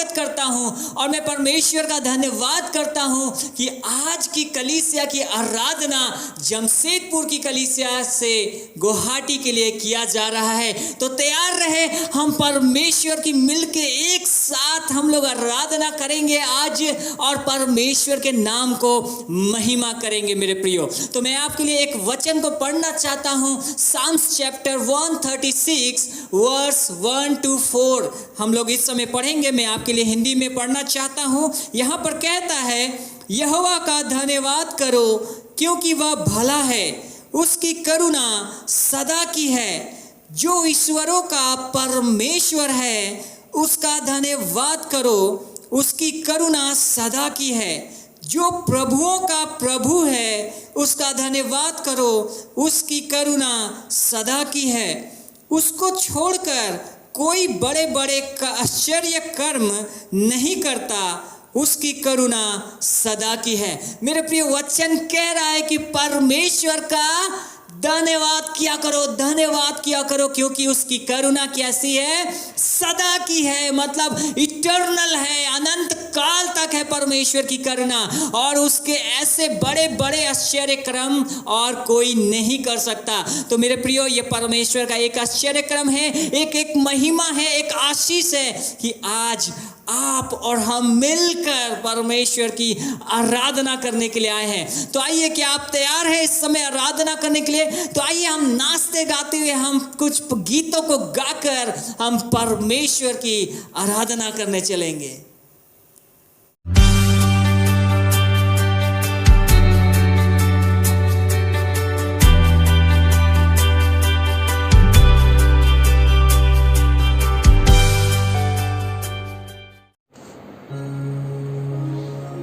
स्वागत करता हूं और मैं परमेश्वर का धन्यवाद करता हूं कि आज की कलीसिया की आराधना जमशेदपुर की कलीसिया से गुवाहाटी के लिए किया जा रहा है। तो तैयार रहे, हम परमेश्वर की मिलके एक साथ हम लोग आराधना करेंगे आज और परमेश्वर के नाम को महिमा करेंगे मेरे प्रियो। तो मैं आपके लिए एक वचन को पढ़ना चाहता हूं, साम्स चैप्टर 136 वर्स 1 to 4 हम लोग इस समय पढ़ेंगे। मैं आपके लिए हिंदी में पढ़ना चाहता हूं। यहां पर कहता है, यहोवा का धन्यवाद करो क्योंकि वह भला है, उसकी करुणा सदा की है। जो ईश्वरों का परमेश्वर है उसका धन्यवाद करो, उसकी करुणा सदा की है। जो प्रभुओं का प्रभु है उसका धन्यवाद करो, उसकी करुणा सदा की है। उसको छोड़कर कोई बड़े बड़े आश्चर्य कर्म नहीं करता, उसकी करुणा सदा की है। मेरे प्रिय, वचन कह रहा है कि परमेश्वर का धन्यवाद किया करो, धन्यवाद किया करो क्योंकि उसकी करुणा कैसी है? सदा की है, मतलब इटर्नल है, अनंत काल तक है परमेश्वर की करुणा। और उसके ऐसे बड़े बड़े आश्चर्य क्रम और कोई नहीं कर सकता। तो मेरे प्रियो, ये परमेश्वर का एक आश्चर्य क्रम है, एक महिमा है, एक आशीष है कि आज आप और हम मिलकर परमेश्वर की आराधना करने के लिए आए हैं। तो आइए, क्या आप तैयार हैं इस समय आराधना करने के लिए? तो आइए हम नाचते गाते हुए हम कुछ गीतों को गाकर हम परमेश्वर की आराधना करने चलेंगे।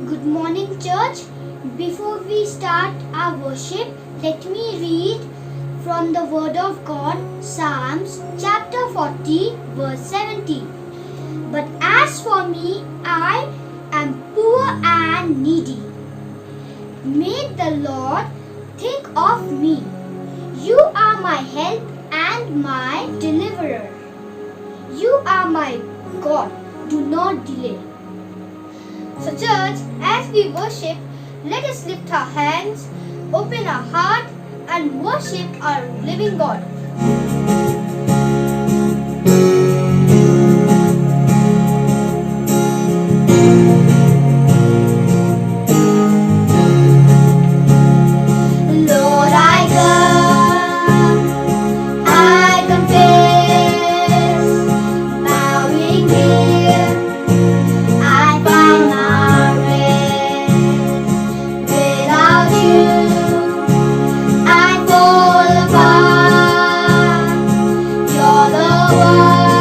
Good morning, church. Before we start our worship, let me read from the Word of God, Psalms chapter 40, verse 17. But as for me, I am poor and needy. May the Lord think of me. You are my help and my deliverer. You are my God. Do not delay. So church, as we worship, let us lift our hands, open our heart and worship our living God. Lord, I come, I confess, bowing here, I find my rest. Without you, I fall apart. You're the one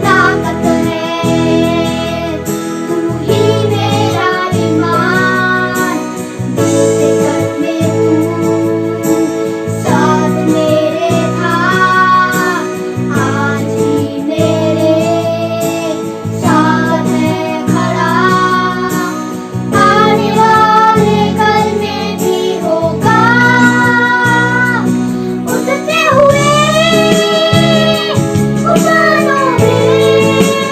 ताकत है, तू ही मेरा ईमान, बीते कल में तू साथ मेरे था, आज भी मेरे साथ है खड़ा, आने वाले कल में भी होगा, उड़ते हुए उड़ानों में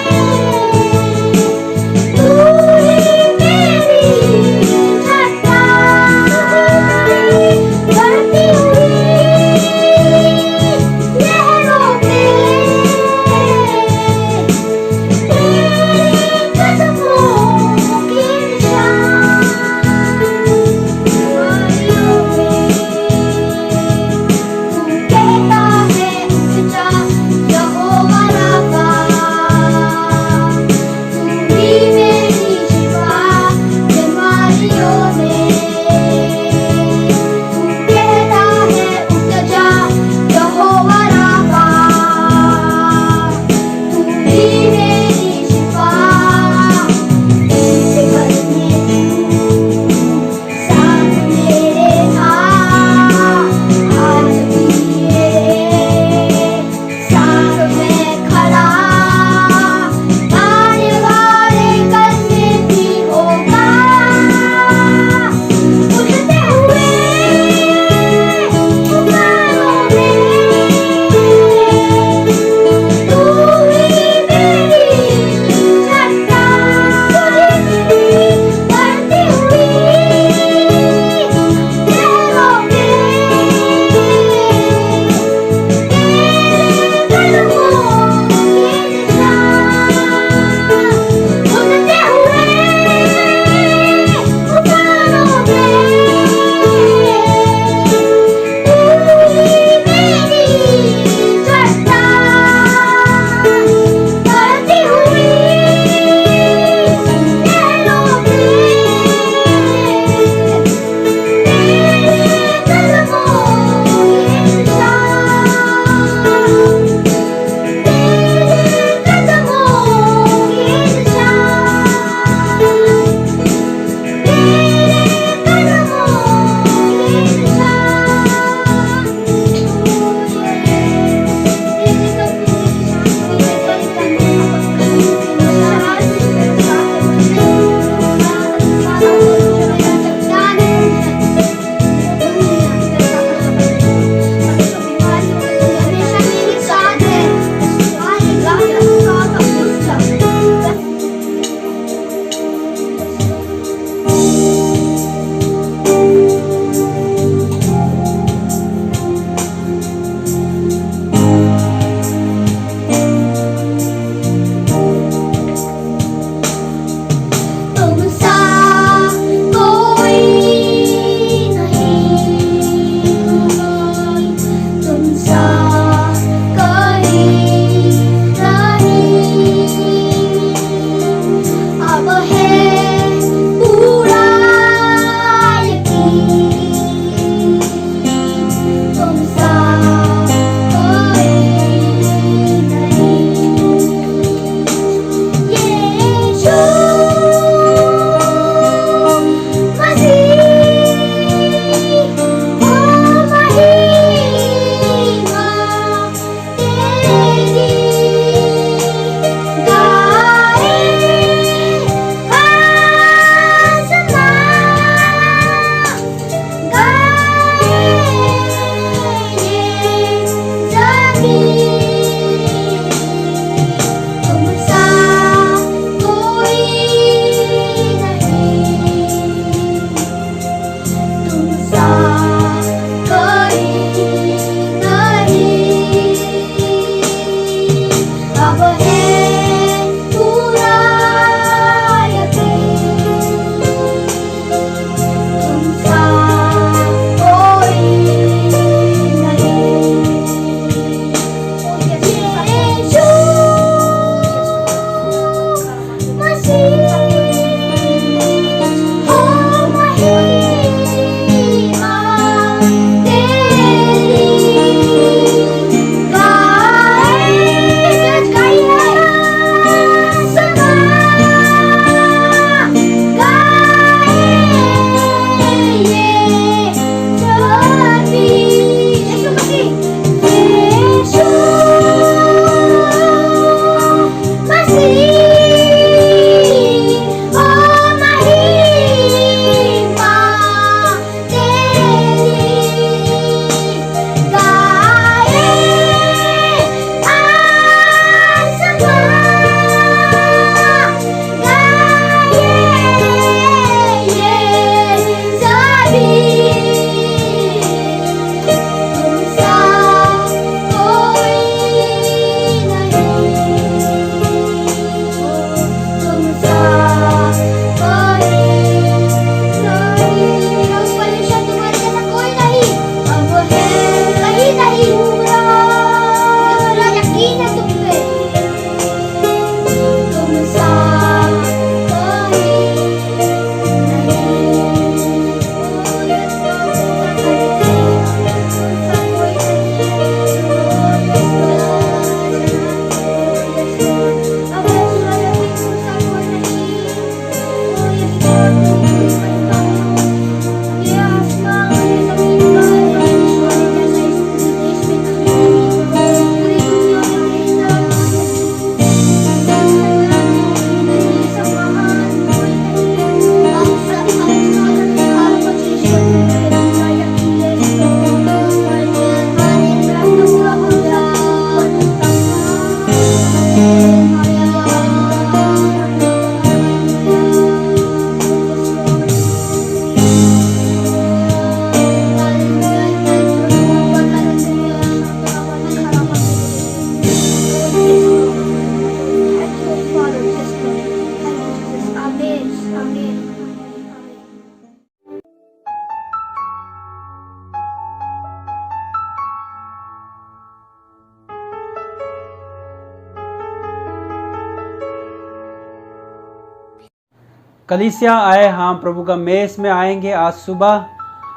कलीसिया आए, हम प्रभु का मेज में आएंगे। आज सुबह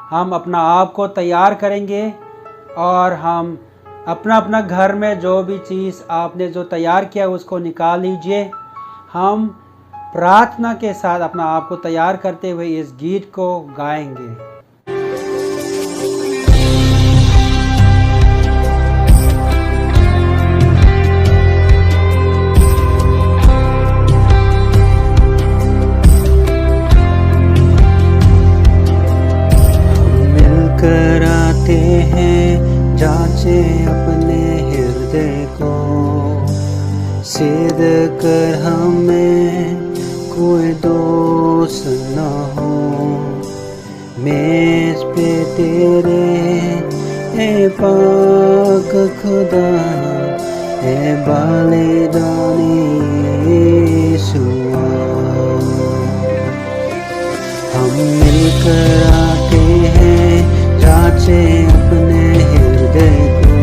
हम अपना आप को तैयार करेंगे और हम अपना अपना घर में जो भी चीज़ आपने जो तैयार किया उसको निकाल लीजिए। हम प्रार्थना के साथ अपना आप को तैयार करते हुए इस गीत को गाएंगे। मिलकर आते हैं, जांचे अपने हृदय को, सिद्ध कर हमें कोई दोष न हो। मेज पे तेरे ए पाक खुदा, ए बलिदानी यीशुआ, हम मिलकर आते हैं, जांचे अपने हृदय को,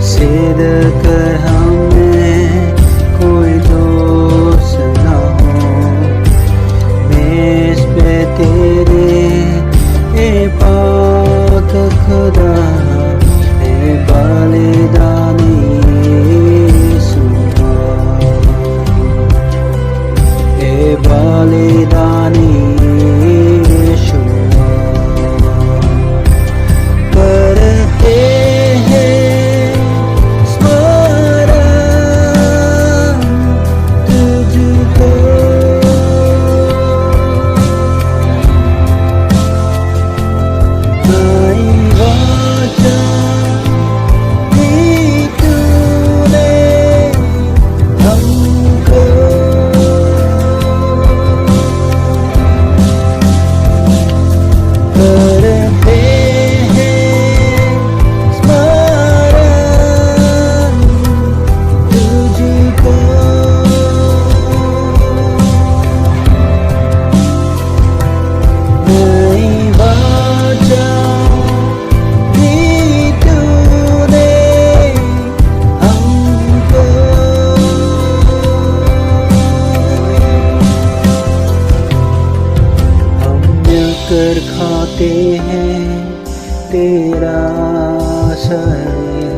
सिद्ध कर हमें कोई दोष न हो। मेज पे तेरे ए पाक खुदा, ए बलिदानी यीशुआ, ए बलिदानी यीशुआ, करते हैं स्मरण तुझको, नई वाचा दी तूने हमको, करते हैं स्मरण तुझको, नई वाचा दी तूने हमको, हम मिलकर खाते हैं तेरा शरीर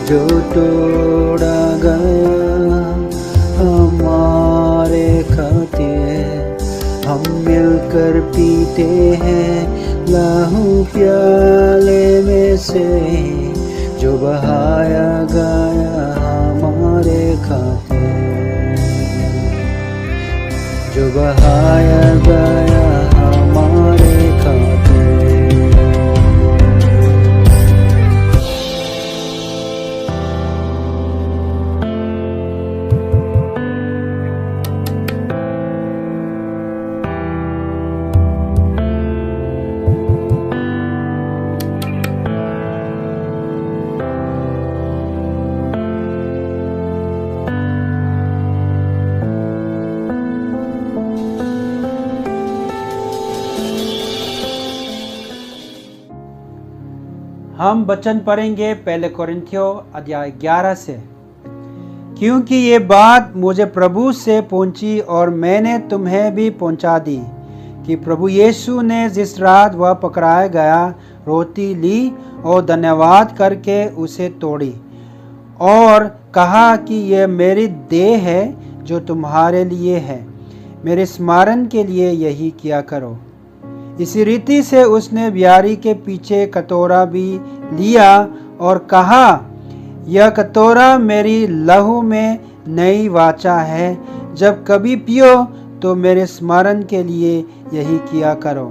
जो तोड़ा गया हमारे खातिर। हम मिलकर पीते हैं लहू प्याले में से जो बहाया गया हमारे खातिर, जो बहाया गया हमारे खातिर। हम वचन पढ़ेंगे पहले कोरिन्थियों अध्याय 11 से। क्योंकि ये बात मुझे प्रभु से पहुंची और मैंने तुम्हें भी पहुंचा दी कि प्रभु यीशु ने जिस रात वह पकड़ाया गया रोटी ली और धन्यवाद करके उसे तोड़ी और कहा कि यह मेरी देह है जो तुम्हारे लिए है, मेरे स्मरण के लिए यही किया करो। इसी रीति से उसने ब्यारी के पीछे कटोरा भी लिया और कहा, यह कटोरा मेरी लहू में नई वाचा है, जब कभी पियो तो मेरे स्मरण के लिए यही किया करो।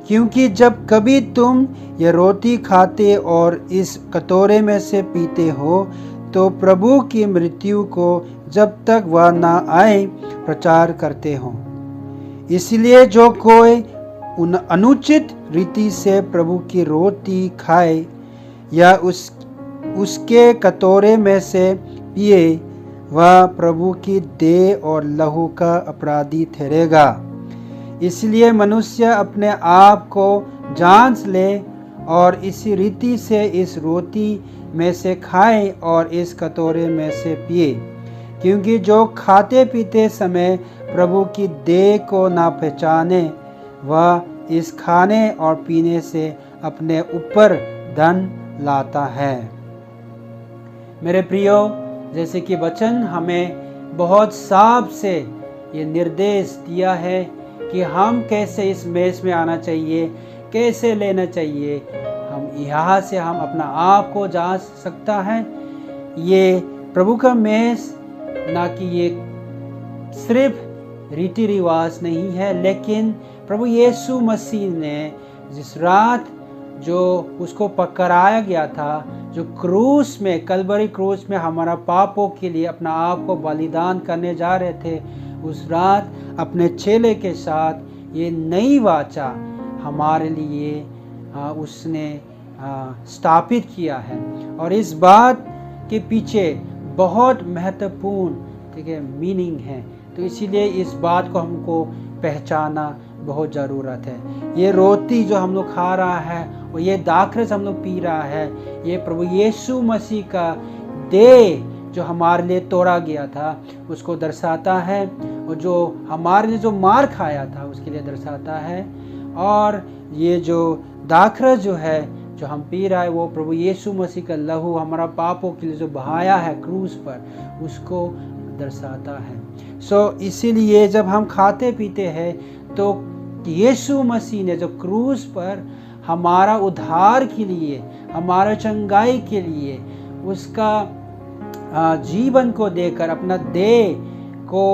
क्योंकि जब कभी तुम यह रोटी खाते और इस कटोरे में से पीते हो तो प्रभु की मृत्यु को जब तक वह न आए प्रचार करते हो। इसलिए जो कोई उन अनुचित रीति से प्रभु की रोटी खाए या उसके कटोरे में से पिए, वह प्रभु की देह और लहू का अपराधी ठहरेगा। इसलिए मनुष्य अपने आप को जांच ले और इसी रीति से इस रोटी में से खाए और इस कटोरे में से पिए। क्योंकि जो खाते पीते समय प्रभु की देह को ना पहचाने वह इस खाने और पीने से अपने ऊपर धन लाता है। मेरे प्रियो, जैसे कि वचन हमें बहुत साफ से ये निर्देश दिया है कि हम कैसे इस मेज में आना चाहिए, कैसे लेना चाहिए, हम यहाँ से हम अपना आप को जांच सकता है। ये प्रभु का मेज ना कि ये सिर्फ रीति रिवाज नहीं है, लेकिन प्रभु यीशु मसीह ने जिस रात जो उसको पकड़ाया गया था, जो क्रूस में, कलवरी क्रूस में हमारा पापों के लिए अपना आप को बलिदान करने जा रहे थे, उस रात अपने चेले के साथ ये नई वाचा हमारे लिए उसने स्थापित किया है। और इस बात के पीछे बहुत महत्वपूर्ण, ठीक है, मीनिंग है। तो इसीलिए इस बात को हमको पहचाना बहुत ज़रूरत है। ये रोटी जो हम लोग खा रहा है और ये दाखरस हम लोग पी रहा है, ये प्रभु यीशु मसीह का देह जो हमारे लिए तोड़ा गया था उसको दर्शाता है, और जो हमारे लिए जो मार खाया था उसके लिए दर्शाता है। और ये जो दाखरस जो है जो हम पी रहा है वो प्रभु यीशु मसीह का लहू हमारा पापों के लिए जो बहाया है क्रूस पर, उसको दर्शाता है। इसीलिए जब हम खाते पीते हैं तो यीशु मसीह ने जो क्रूस पर हमारा उद्धार के लिए, हमारा चंगाई के लिए उसका जीवन को देकर अपना देह को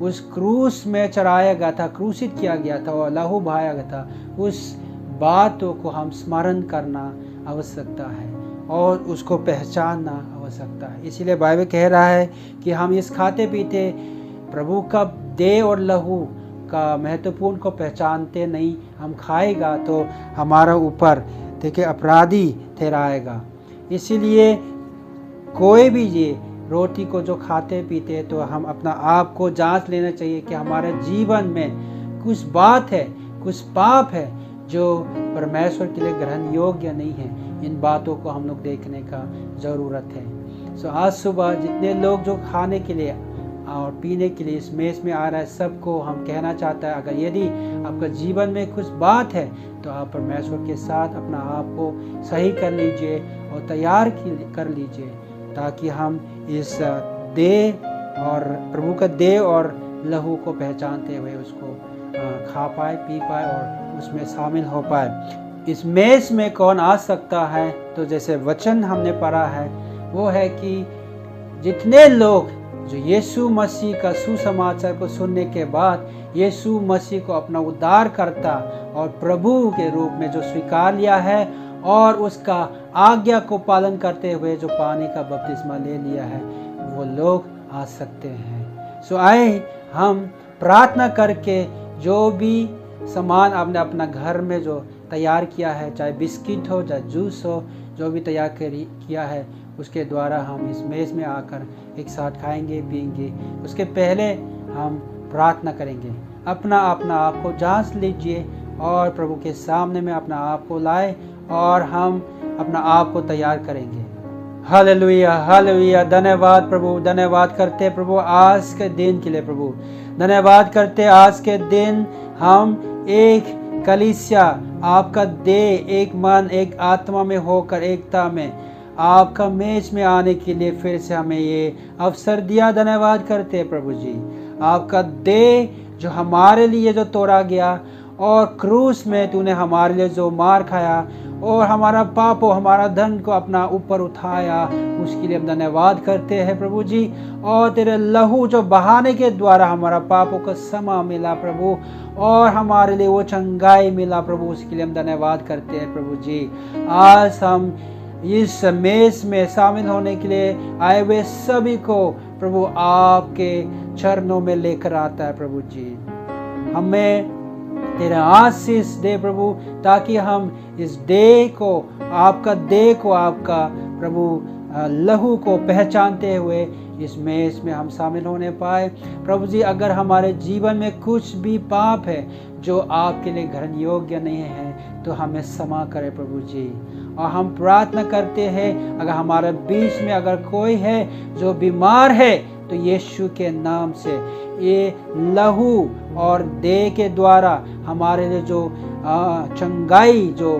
उस क्रूस में चढ़ाया गया था, क्रूसित किया गया था और लहू बहाया गया था, उस बातों को हम स्मरण करना आवश्यकता है और उसको पहचानना आवश्यकता है। इसीलिए बाइबल कह रहा है कि हम इस खाते पीते प्रभु का देह और लहू का महत्वपूर्ण को पहचानते नहीं, हम खाएगा तो हमारा ऊपर, देखिए, अपराधी ठहराएगा। इसीलिए कोई भी ये रोटी को जो खाते पीते तो हम अपना आप को जांच लेना चाहिए कि हमारे जीवन में कुछ बात है, कुछ पाप है जो परमेश्वर के लिए ग्रहण योग्य नहीं है। इन बातों को हम लोग देखने का ज़रूरत है। आज सुबह जितने लोग जो खाने के लिए और पीने के लिए इस मेज में आ रहा है, सबको हम कहना चाहता है, अगर यदि आपका जीवन में कुछ बात है तो आप परमेश्वर के साथ अपना आप को सही कर लीजिए और तैयार कर लीजिए, ताकि हम इस देह और प्रभु का देह और लहू को पहचानते हुए उसको खा पाए, पी पाए और उसमें शामिल हो पाए। इस मेज में कौन आ सकता है? तो जैसे वचन हमने पढ़ा है वो है कि जितने लोग जो यीशु मसीह का सुसमाचार को सुनने के बाद यीशु मसीह को अपना उद्धारकर्ता और प्रभु के रूप में जो स्वीकार लिया है और उसका आज्ञा को पालन करते हुए जो पानी का बपतिस्मा ले लिया है, वो लोग आ सकते हैं। आए हम प्रार्थना करके जो भी सामान आपने अपना घर में जो तैयार किया है, चाहे बिस्किट हो, चाहे जूस हो, जो भी तैयार किया है, उसके द्वारा हम इस मेज में आकर एक साथ खाएंगे, पिएंगे। उसके पहले हम प्रार्थना करेंगे। अपना आप को जांच लीजिए और प्रभु के सामने में अपना आप को लाए और हम अपना आप को तैयार करेंगे। Hallelujah, hallelujah. धन्यवाद प्रभु, धन्यवाद करते प्रभु आज के दिन के लिए। प्रभु धन्यवाद करते आज के दिन हम एक कलीसिया, आपका देह, एक मन, एक आत्मा में होकर एकता में आपका मेज में आने के लिए फिर से हमें ये अवसर दिया। धन्यवाद करते प्रभु जी। आपका देह जो हमारे लिए जो तोड़ा गया और क्रूस में तूने हमारे लिए जो मार खाया और हमारा पापों, हमारा धन को अपना ऊपर उठाया, उसके लिए हम धन्यवाद करते हैं प्रभु जी। और तेरे लहू जो बहाने के द्वारा हमारा पापों का क्षमा मिला प्रभु और हमारे लिए वो चंगाई मिला प्रभु, उसके लिए हम धन्यवाद करते हैं प्रभु जी। आज हम इस मेज में शामिल होने के लिए आए हुए सभी को प्रभु आपके चरणों में लेकर आता है प्रभु जी। हमें तेरा आशीष दे प्रभु, ताकि हम इस देह को, आपका देह को, आपका प्रभु लहू को पहचानते हुए इस मेज में हम शामिल होने पाए प्रभु जी। अगर हमारे जीवन में कुछ भी पाप है जो आपके लिए ग्रहण योग्य नहीं है तो हमें क्षमा करें प्रभु जी। और हम प्रार्थना करते हैं अगर हमारे बीच में अगर कोई है जो बीमार है तो यीशु के नाम से ये लहू और देह के द्वारा हमारे लिए जो चंगाई जो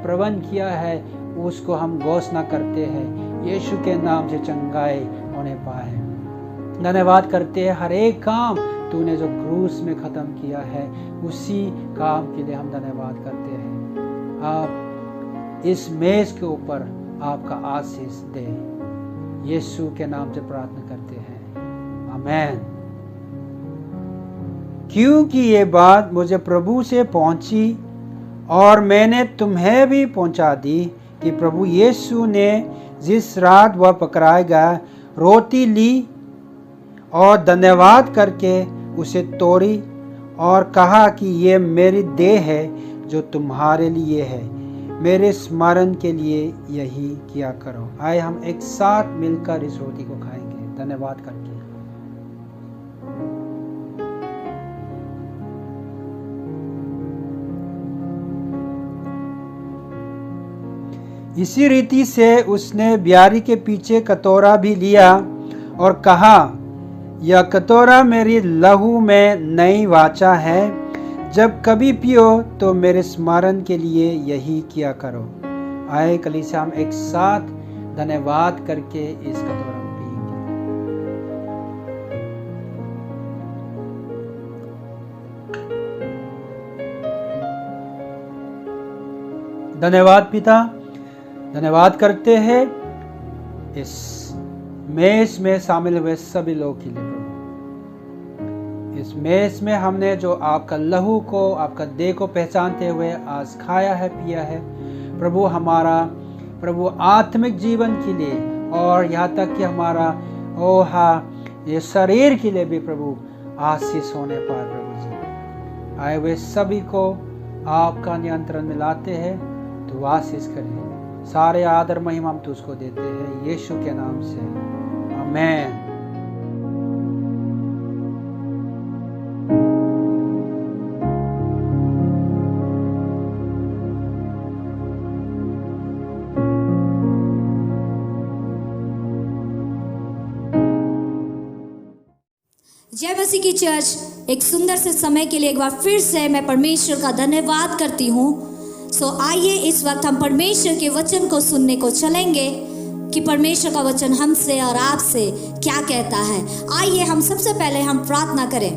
प्रबंध किया है उसको हम घोषणा करते हैं। यीशु के नाम से चंगाई होने पाए। धन्यवाद करते हैं हर एक काम तूने जो क्रूस में ख़त्म किया है उसी काम के लिए हम धन्यवाद करते हैं। आप इस मेज के ऊपर आपका आशीष दे, यीशु के नाम से प्रार्थना करते हैं, आमीन। क्योंकि ये बात मुझे प्रभु से पहुंची और मैंने तुम्हें भी पहुंचा दी कि प्रभु यीशु ने जिस रात वह पकड़ाया गया रोटी ली और धन्यवाद करके उसे तोड़ी और कहा कि ये मेरी देह है जो तुम्हारे लिए है, मेरे स्मरण के लिए यही किया करो। आए हम एक साथ मिलकर इस रोटी को खाएंगे धन्यवाद करके। इसी रीति से उसने ब्यारी के पीछे कटोरा भी लिया और कहा, यह कटोरा मेरी लहू में नई वाचा है, जब कभी पियो तो मेरे स्मरण के लिए यही किया करो। आए कलीसिया हम एक साथ धन्यवाद करके इस कटोरा में पिएंगे। धन्यवाद पिता, धन्यवाद करते हैं इस मेज में शामिल हुए सभी लोग के लिए प्रभु। इस मेज में हमने जो आपका लहू को, आपका देह को पहचानते हुए आज खाया है, पिया है प्रभु। हमारा प्रभु आत्मिक जीवन के लिए और यहाँ तक कि हमारा ये शरीर के लिए भी प्रभु आशीष होने पर प्रभु जी आए हुए सभी को आपका नियंत्रण में लाते हैं, तो आशीष करिए। सारे आदर महिमा हम तुझको देते हैं यीशु के नाम से, आमीन। जय मसीह की चर्च। एक सुंदर से समय के लिए एक बार फिर से मैं परमेश्वर का धन्यवाद करती हूँ। आइए इस वक्त हम परमेश्वर के वचन को सुनने को चलेंगे कि परमेश्वर का वचन हमसे और आपसे क्या कहता है। आइए हम सबसे पहले हम प्रार्थना करें।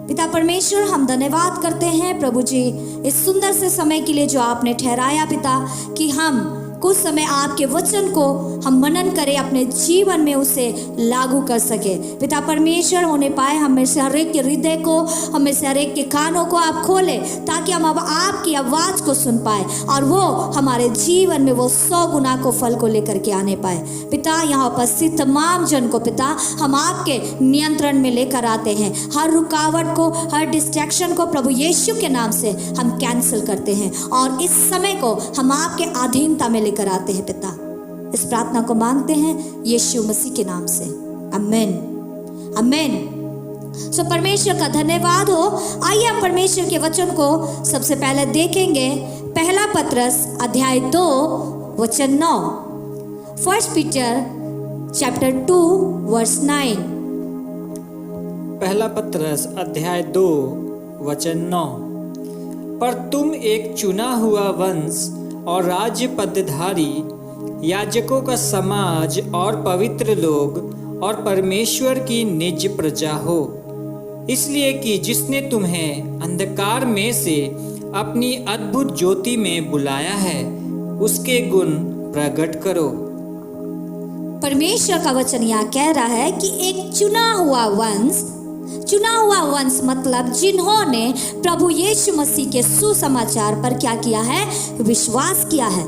पिता परमेश्वर, हम धन्यवाद करते हैं प्रभु जी इस सुंदर से समय के लिए जो आपने ठहराया पिता, कि हम कुछ समय आपके वचन को हम मनन करें, अपने जीवन में उसे लागू कर सके। पिता परमेश्वर, होने पाए हमें से हर एक के हृदय को, हमें से हर एक के कानों को आप खोले, ताकि हम अब आपकी आवाज को सुन पाए और वो हमारे जीवन में वो 100 गुना को फल को लेकर के आने पाए। पिता, यहाँ उपस्थित तमाम जन को पिता हम आपके नियंत्रण में लेकर आते हैं। हर रुकावट को, हर डिस्ट्रैक्शन को प्रभु यीशु के नाम से हम कैंसिल करते हैं और इस समय को हम आपके अधीनता में लेकर आते हैं। पिता, इस प्रार्थना को मांगते हैं यीशु मसीह के नाम से, आमीन, आमीन। परमेश्वर का धन्यवाद हो। आइए हम परमेश्वर के वचन को सबसे पहले देखेंगे। पहला पत्रस अध्याय 2 वचन 9। 1 पीटर चैप्टर 2 वर्स 9। पहला पत्रस अध्याय 2 वचन 9। पर तुम एक चुना हुआ वंश और राज्य पदधारी, याजकों का समाज और पवित्र लोग और परमेश्वर की निज प्रजा हो, इसलिए कि जिसने तुम्हें अंधकार में से अपनी अद्भुत ज्योति में बुलाया है, उसके गुण प्रकट करो। परमेश्वर का वचन यहाँ कह रहा है कि एक चुना हुआ वंश मतलब जिन्होंने प्रभु यीशु मसीह के सुसमाचार पर क्या किया है, विश्वास किया है,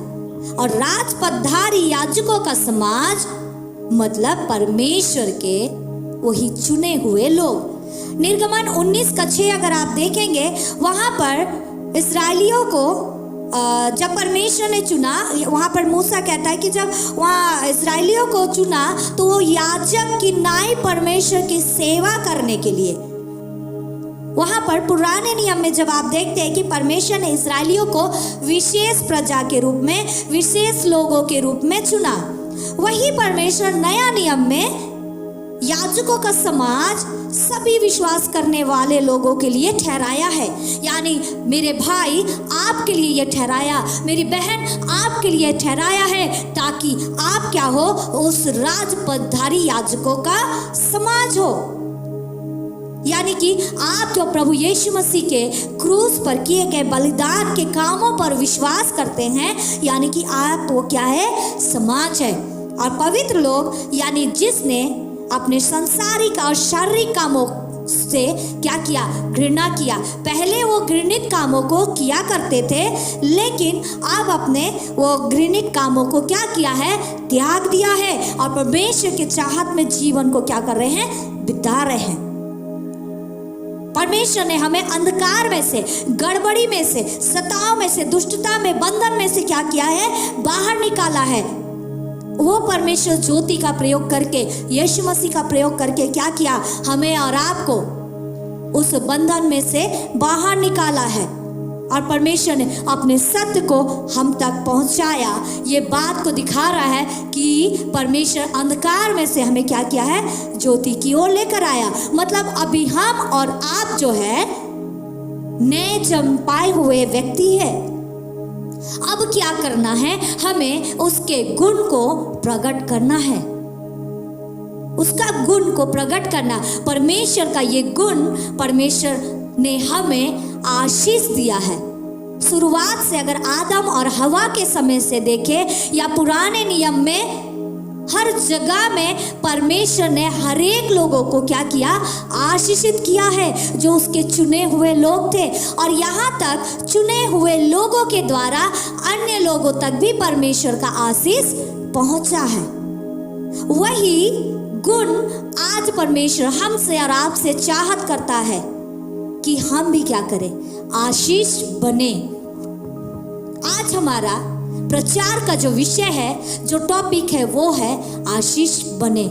और राजपदधारी याजकों का समाज मतलब परमेश्वर के वही चुने हुए लोग। निर्गमन 19:6 अगर आप देखेंगे, वहां पर इस्राएलियों को जब परमेश्वर ने चुना, वहाँ पर मूसा कहता है कि जब वहाँ इस्राएलियों को चुना तो वो याजक की नाई परमेश्वर की सेवा करने के लिए। वहाँ पर पुराने नियम में जब आप देखते हैं कि परमेश्वर ने इस्राएलियों को विशेष प्रजा के रूप में, विशेष लोगों के रूप में चुना, वही परमेश्वर नया नियम में याजकों का समाज सभी विश्वास करने वाले लोगों के लिए ठहराया है। यानी मेरे भाई आपके लिए यह ठहराया, मेरी बहन आपके लिए ठहराया है, ताकि आप क्या हो, उस राजपदधारी याजकों का समाज हो। यानी कि आप जो प्रभु यीशु मसीह के क्रूस पर किए गए बलिदान के कामों पर विश्वास करते हैं, यानी कि आप वो क्या है, समाज है। और पवित्र लोग यानी जिसने अपने संसारिक और शारीरिक कामों से क्या किया, घृणा किया। पहले वो घृणित कामों को किया करते थे, लेकिन अब अपने वो घृणित कामों को क्या किया है, त्याग दिया है, और परमेश्वर के चाहत में जीवन को क्या कर रहे हैं, बिता रहे हैं। परमेश्वर ने हमें अंधकार में से, गड़बड़ी में से, सताव में से, दुष्टता में, बंधन में से क्या किया है, बाहर निकाला है। वो परमेश्वर ज्योति का प्रयोग करके, यीशु मसीह का प्रयोग करके क्या किया, हमें और आपको उस बंधन में से बाहर निकाला है, और परमेश्वर ने अपने सत्य को हम तक पहुंचाया। ये बात को दिखा रहा है कि परमेश्वर अंधकार में से हमें क्या किया है, ज्योति की ओर लेकर आया। मतलब अभी हम और आप जो है नए जन्म पाए हुए व्यक्ति है। अब क्या करना है, हमें उसके गुण को प्रकट करना है, उसका गुण को प्रकट करना। परमेश्वर का ये गुण परमेश्वर ने हमें आशीष दिया है। शुरुआत से अगर आदम और हवा के समय से देखें या पुराने नियम में, हर जगह में परमेश्वर ने हर एक लोगों को क्या किया, आशीषित किया है, जो उसके चुने हुए लोग थे। और यहाँ तक चुने हुए लोगों के द्वारा अन्य लोगों तक भी परमेश्वर का आशीष पहुंचा है। वही गुण आज परमेश्वर हमसे और आपसे चाहत करता है कि हम भी क्या करें, आशीष बने। आज हमारा प्रचार का जो विषय है, जो टॉपिक है, वो है आशीष बने।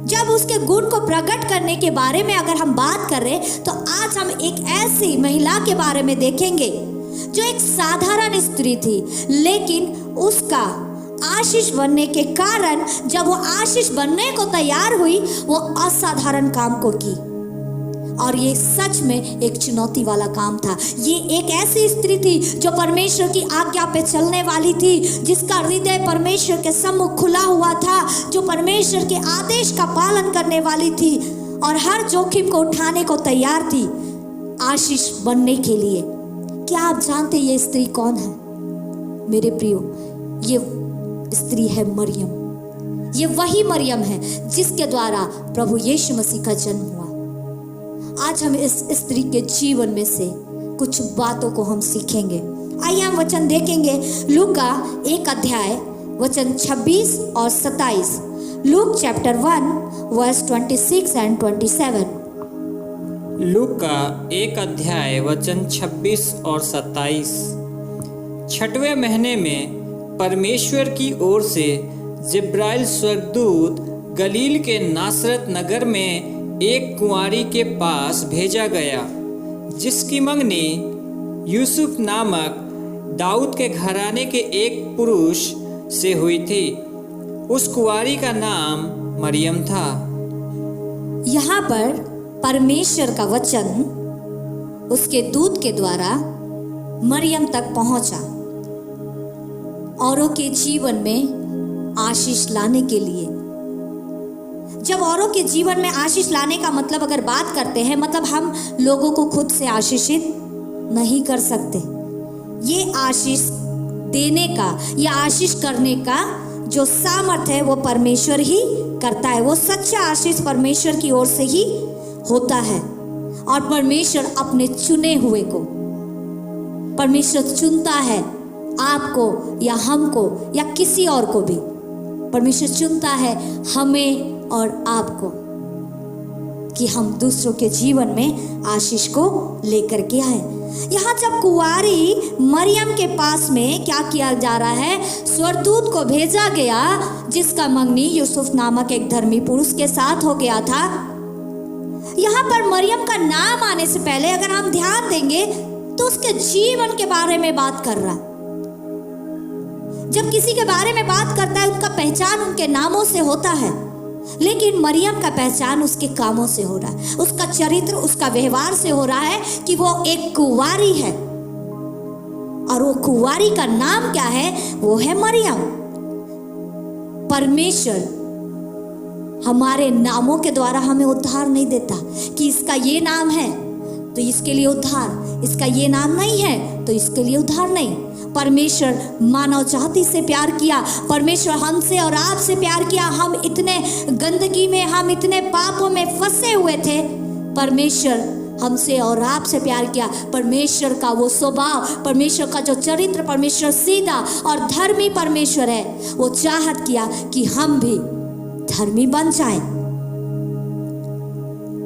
जब उसके गुण को प्रकट करने के बारे में अगर हम बात करें, तो आज हम एक ऐसी महिला के बारे में देखेंगे जो एक साधारण स्त्री थी, लेकिन उसका आशीष बनने के कारण जब वो आशीष बनने को तैयार हुई, वो असाधारण काम को की। और ये सच में एक चुनौती वाला काम था। ये एक ऐसी स्त्री थी जो परमेश्वर की आज्ञा पे चलने वाली थी, जिसका हृदय परमेश्वर के सम्मुख खुला हुआ था, जो परमेश्वर के आदेश का पालन करने वाली थी और हर जोखिम को उठाने को तैयार थी आशीष बनने के लिए। क्या आप जानते ये स्त्री कौन है? मेरे प्रियो, ये स्त्री है मरियम। ये वही मरियम है जिसके द्वारा प्रभु यीशु मसीह का जन्म हुआ। आज हम इस स्त्री के जीवन में से कुछ बातों को हम सीखेंगे। आइए हम वचन देखेंगे, लूका 1 अध्याय वचन 26 और 27। Luke chapter 1 verse 26 and 27। लूका 1 अध्याय वचन 26 और 27। छठवें महीने में परमेश्वर की ओर से जिब्राइल स्वर्गदूत गलील के नासरत नगर में एक कुंवारी के पास भेजा गया, जिसकी मंगनी यूसुफ नामक दाऊद के घराने के एक पुरुष से हुई थी। उस कुंवारी का नाम मरियम था। यहाँ पर परमेश्वर का वचन उसके दूत के द्वारा मरियम तक पहुंचा, औरों के जीवन में आशीष लाने के लिए। जब औरों के जीवन में आशीष लाने का मतलब अगर बात करते हैं, मतलब हम लोगों को खुद से आशीषित नहीं कर सकते। ये आशीष देने का या आशीष करने का जो सामर्थ है वो परमेश्वर ही करता है। वो सच्चा आशीष परमेश्वर की ओर से ही होता है, और परमेश्वर अपने चुने हुए को, परमेश्वर चुनता है आपको या हमको या किसी और को भी। परमेश्वर चुनता है हमें और आपको कि हम दूसरों के जीवन में आशीष को लेकर के आए। यहाँ जब कुंवारी मरियम के पास में क्या किया जा रहा है, स्वर्गदूत को भेजा गया, जिसका मंगनी यूसुफ नामक एक धर्मी पुरुष के साथ हो गया था। यहाँ पर मरियम का नाम आने से पहले अगर हम ध्यान देंगे तो उसके जीवन के बारे में बात कर रहा है। जब किसी के बारे में बात करता है, उनका पहचान उनके नामों से होता है। लेकिन मरियम का पहचान उसके कामों से हो रहा है, उसका चरित्र, उसका व्यवहार से हो रहा है कि वो एक कुंवारी है। और वो कुंवारी का नाम क्या है? वो है मरियम। परमेश्वर हमारे नामों के द्वारा हमें उद्धार नहीं देता कि इसका ये नाम है तो इसके लिए उद्धार, इसका ये नाम नहीं है तो इसके लिए उद्धार नहीं। परमेश्वर मानव जाति से प्यार किया, परमेश्वर हमसे और आपसे प्यार किया। हम इतने गंदगी में, हम इतने पापों में फंसे हुए थे, परमेश्वर हमसे और आपसे प्यार किया। परमेश्वर का वो स्वभाव, परमेश्वर का जो चरित्र, परमेश्वर सीधा और धर्मी परमेश्वर है, वो चाहत किया कि हम भी धर्मी बन जाएं।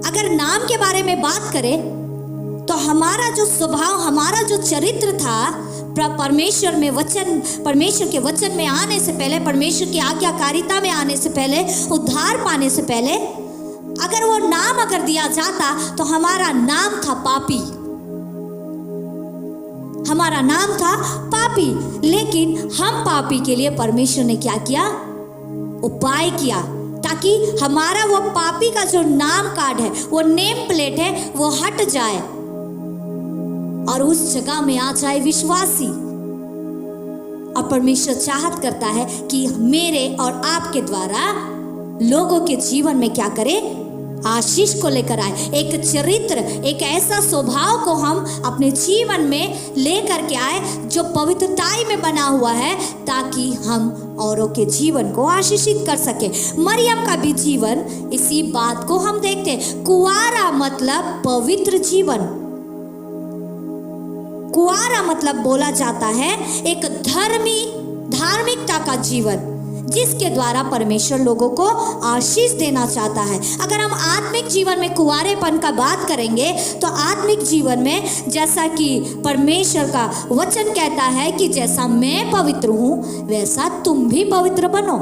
अगर नाम के बारे में बात करें तो हमारा जो स्वभाव, हमारा जो चरित्र था, परमेश्वर में वचन, परमेश्वर के वचन में आने से पहले, परमेश्वर की आज्ञाकारिता में आने से पहले, उद्धार पाने से पहले, अगर वो नाम अगर दिया जाता तो हमारा नाम था पापी, हमारा नाम था पापी। लेकिन हम पापी के लिए परमेश्वर ने क्या किया? उपाय किया ताकि हमारा वो पापी का जो नाम कार्ड है, वो नेम प्लेट है, वो हट जाए और उस जगह में आ जाए विश्वासी। और परमेश्वर चाहत करता है कि मेरे और आपके द्वारा लोगों के जीवन में क्या करे? आशीष को लेकर आए, एक चरित्र, एक ऐसा स्वभाव को हम अपने जीवन में लेकर के आए जो पवित्रताई में बना हुआ है, ताकि हम औरों के जीवन को आशीषित कर सके। मरियम का भी जीवन, इसी बात को हम देखते हैं। कुंवारा मतलब पवित्र जीवन। कुंवारा मतलब बोला जाता है एक धार्मिकता का जीवन, जिसके द्वारा परमेश्वर लोगों को आशीष देना चाहता है। अगर हम आत्मिक जीवन में कुंवारेपन का बात करेंगे तो आत्मिक जीवन में, जैसा कि परमेश्वर का वचन कहता है कि जैसा मैं पवित्र हूं वैसा तुम भी पवित्र बनो।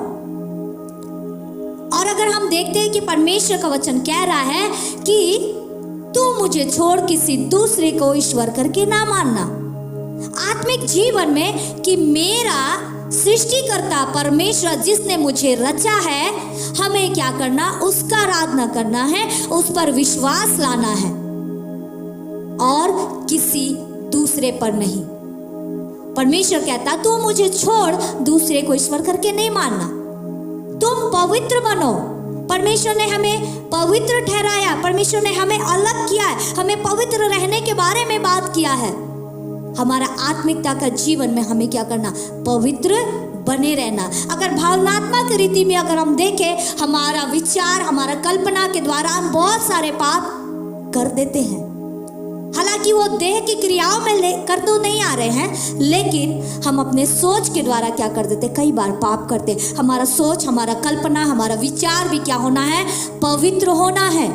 और अगर हम देखते हैं कि परमेश्वर का वचन कह रहा है कि तू मुझे छोड़ किसी दूसरे को ईश्वर करके ना मानना। आत्मिक जीवन में कि मेरा सृष्टिकर्ता परमेश्वर जिसने मुझे रचा है, हमें क्या करना? उसका आराधना करना है, उस पर विश्वास लाना है और किसी दूसरे पर नहीं। परमेश्वर कहता तू मुझे छोड़ दूसरे को ईश्वर करके नहीं मानना, तुम पवित्र बनो। परमेश्वर ने हमें पवित्र ठहराया, परमेश्वर ने हमें अलग किया है, हमें पवित्र रहने के बारे में बात किया है। हमारा आत्मिकता का जीवन में हमें क्या करना? पवित्र बने रहना। अगर भावनात्मक रीति में अगर हम देखें, हमारा विचार, हमारा कल्पना के द्वारा हम बहुत सारे पाप कर देते हैं। हालांकि वो देह की क्रियाओं में कर तो नहीं आ रहे हैं, लेकिन हम अपने सोच के द्वारा क्या कर देते? कई बार पाप करते। हमारा सोच, हमारा कल्पना, हमारा विचार भी क्या होना है? पवित्र होना है।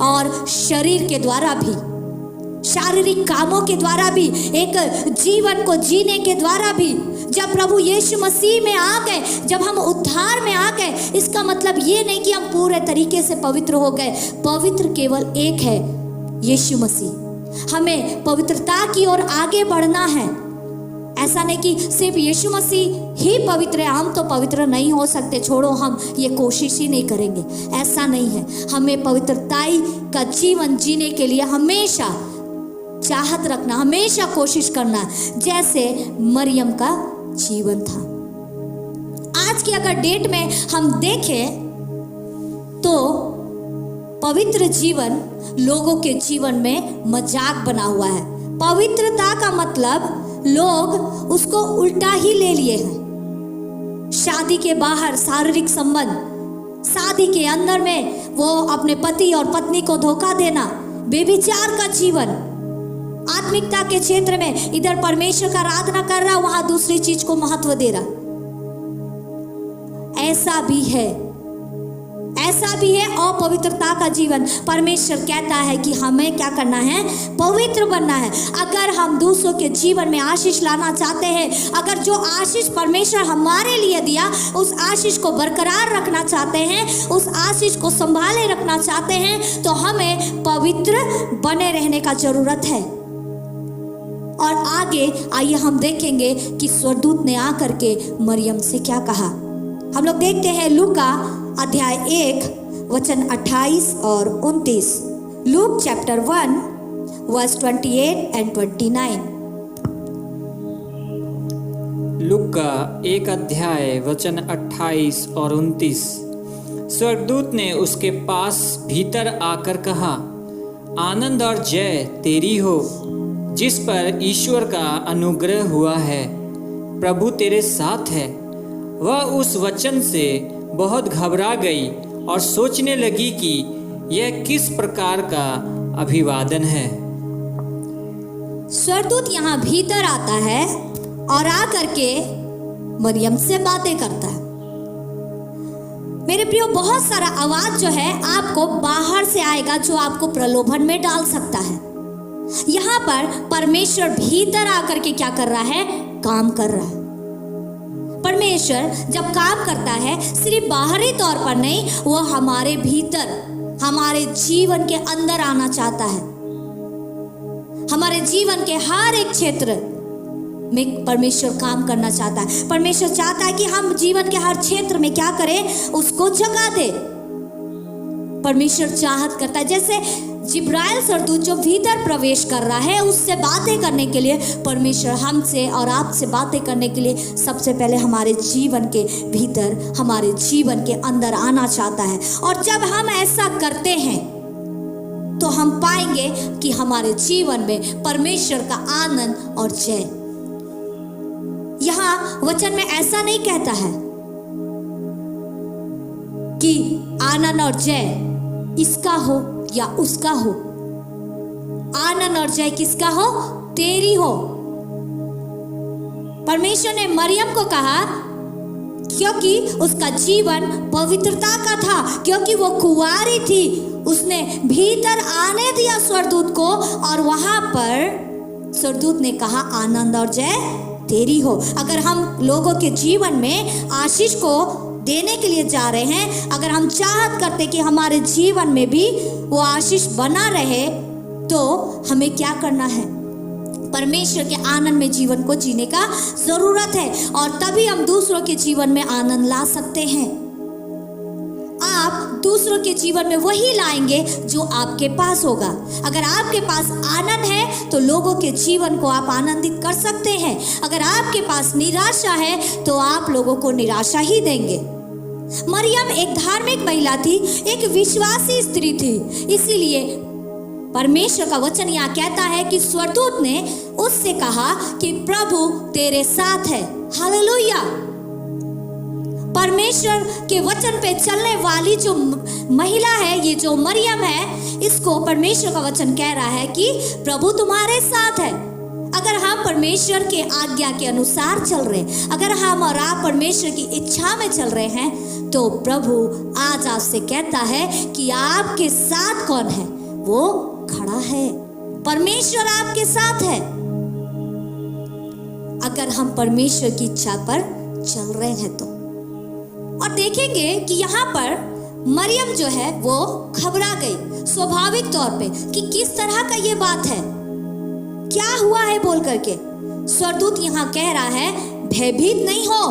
और शरीर के द्वारा भी, शारीरिक कामों के द्वारा भी, एक जीवन को जीने के द्वारा भी, जब प्रभु यीशु मसीह में आ गए, जब हम उद्धार में आ गए, इसका मतलब ये नहीं कि हम पूरे तरीके से पवित्र हो गए। पवित्र केवल एक है, यीशु मसीह। हमें पवित्रता की ओर आगे बढ़ना है। ऐसा नहीं कि सिर्फ यीशु मसीह ही पवित्र है, हम तो पवित्र नहीं हो सकते, छोड़ो हम ये कोशिश ही नहीं करेंगे। ऐसा नहीं है। हमें पवित्रताई का जीवन जीने के लिए हमेशा चाहत रखना, हमेशा कोशिश करना, जैसे मरियम का जीवन था। आज की अगर डेट में हम देखें तो पवित्र जीवन लोगों के जीवन में मजाक बना हुआ है। पवित्रता का मतलब लोग उसको उल्टा ही ले लिए हैं। शादी के बाहर शारीरिक संबंध, शादी के अंदर में वो अपने पति और पत्नी को धोखा देना, बेविचार का जीवन। आत्मिकता के क्षेत्र में इधर परमेश्वर का आराधना कर रहा, वहां दूसरी चीज को महत्व दे रहा। ऐसा भी है, ऐसा भी है अपवित्रता का जीवन। परमेश्वर कहता है कि हमें क्या करना है? पवित्र बनना है। अगर हम दूसरों के जीवन में आशीष लाना चाहते हैं, अगर जो आशीष परमेश्वर हमारे लिए दिया, उस आशीष को बरकरार रखना चाहते हैं, उस आशीष को संभाले रखना चाहते हैं, तो हमें पवित्र बने रहने का जरूरत है। और आगे आइए हम देखेंगे कि स्वर्गदूत ने आकर के मरियम से क्या कहा। हम लोग देखते हैं लूका अध्याय 1 वचन 28 और 29। Luke chapter 1 verse 28 and 29। Luke का 1 अध्याय वचन 28 और 29। स्वर्गदूत ने उसके पास भीतर आकर कहा, आनंद और जय तेरी हो, जिस पर ईश्वर का अनुग्रह हुआ है, प्रभु तेरे साथ है। वह उस वचन से बहुत घबरा गई और सोचने लगी कि यह किस प्रकार का अभिवादन है। स्वर्गदूत यहाँ भीतर आता है और आकर के मरियम से बातें करता है। मेरे प्रियो, बहुत सारा आवाज जो है आपको बाहर से आएगा जो आपको प्रलोभन में डाल सकता है। यहाँ पर परमेश्वर भीतर आकर के क्या कर रहा है? काम कर रहा है। परमेश्वर जब काम करता है सिर्फ बाहरी तौर पर नहीं, वो हमारे भीतर, हमारे जीवन के अंदर आना चाहता है। हमारे जीवन के हर एक क्षेत्र में परमेश्वर काम करना चाहता है। परमेश्वर चाहता है कि हम जीवन के हर क्षेत्र में क्या करें? उसको जगा दे। परमेश्वर चाहत करता है, जैसे जिब्राइल स्वर्गदूत जो भीतर प्रवेश कर रहा है, उससे बातें करने के लिए परमेश्वर हमसे और आपसे बातें करने के लिए सबसे पहले हमारे जीवन के भीतर, हमारे जीवन के अंदर आना चाहता है। और जब हम ऐसा करते हैं तो हम पाएंगे कि हमारे जीवन में परमेश्वर का आनंद और जय। यहाँ वचन में ऐसा नहीं कहता है कि आनंद और जय इसका हो या उसका हो। आनंद और जय किसका हो? तेरी हो। परमेश्वर ने मरियम को कहा क्योंकि उसका जीवन पवित्रता का था, क्योंकि वो कुंवारी थी, उसने भीतर आने दिया स्वर्गदूत को, और वहां पर स्वर्गदूत ने कहा आनंद और जय तेरी हो। अगर हम लोगों के जीवन में आशीष को देने के लिए जा रहे हैं, अगर हम चाहत करते कि हमारे जीवन में भी वो आशीष बना रहे, तो हमें क्या करना है? परमेश्वर के आनंद में जीवन को जीने का जरूरत है, और तभी हम दूसरों के जीवन में आनंद ला सकते हैं। आप दूसरों के जीवन में वही लाएंगे जो आपके पास होगा। अगर आपके पास आनंद है तो लोगों के जीवन को आप आनंदित कर सकते हैं। अगर आपके पास निराशा है तो आप लोगों को निराशा ही देंगे। मरियम एक धार्मिक महिला थी, एक विश्वासी स्त्री थी, इसीलिए परमेश्वर का वचन यहाँ कहता है कि स्वर्गदूत ने उससे कहा कि प्रभु तेरे साथ है। हालेलुया। परमेश्वर के वचन पे चलने वाली जो महिला है, ये जो मरियम है, इसको परमेश्वर का वचन कह रहा है कि प्रभु तुम्हारे साथ है। अगर हम परमेश्वर के आज्ञा के अनुसार चल रहे हैं, अगर हम और आप परमेश्वर की इच्छा में चल रहे हैं, तो प्रभु आज आपसे कहता है कि आपके साथ कौन है? वो खड़ा है। परमेश्वर आपके साथ है अगर हम परमेश्वर की इच्छा पर चल रहे हैं तो। और देखेंगे कि यहाँ पर मरियम जो है वो घबरा गई स्वाभाविक तौर पे कि किस तरह का ये बात है, क्या हुआ है बोल करके। स्वर्गदूत यहाँ कह रहा है भयभीत नहीं हो,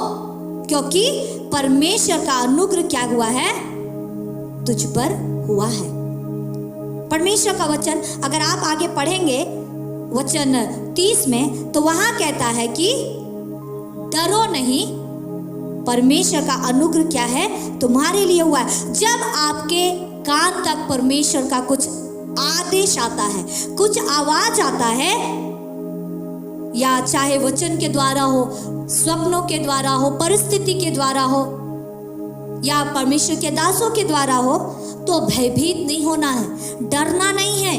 क्योंकि परमेश्वर का अनुग्रह क्या हुआ है? तुझ पर हुआ है। परमेश्वर का वचन अगर आप आगे पढ़ेंगे वचन 30 में, तो वहां कहता है कि डरो नहीं, परमेश्वर का अनुग्रह क्या है? तुम्हारे लिए हुआ है। जब आपके कान तक परमेश्वर का कुछ आदेश आता है, कुछ आवाज आता है, या चाहे वचन के द्वारा हो, स्वप्नों के द्वारा हो, परिस्थिति के द्वारा हो, या परमेश्वर के दासों के द्वारा हो, तो भयभीत नहीं होना है, डरना नहीं है।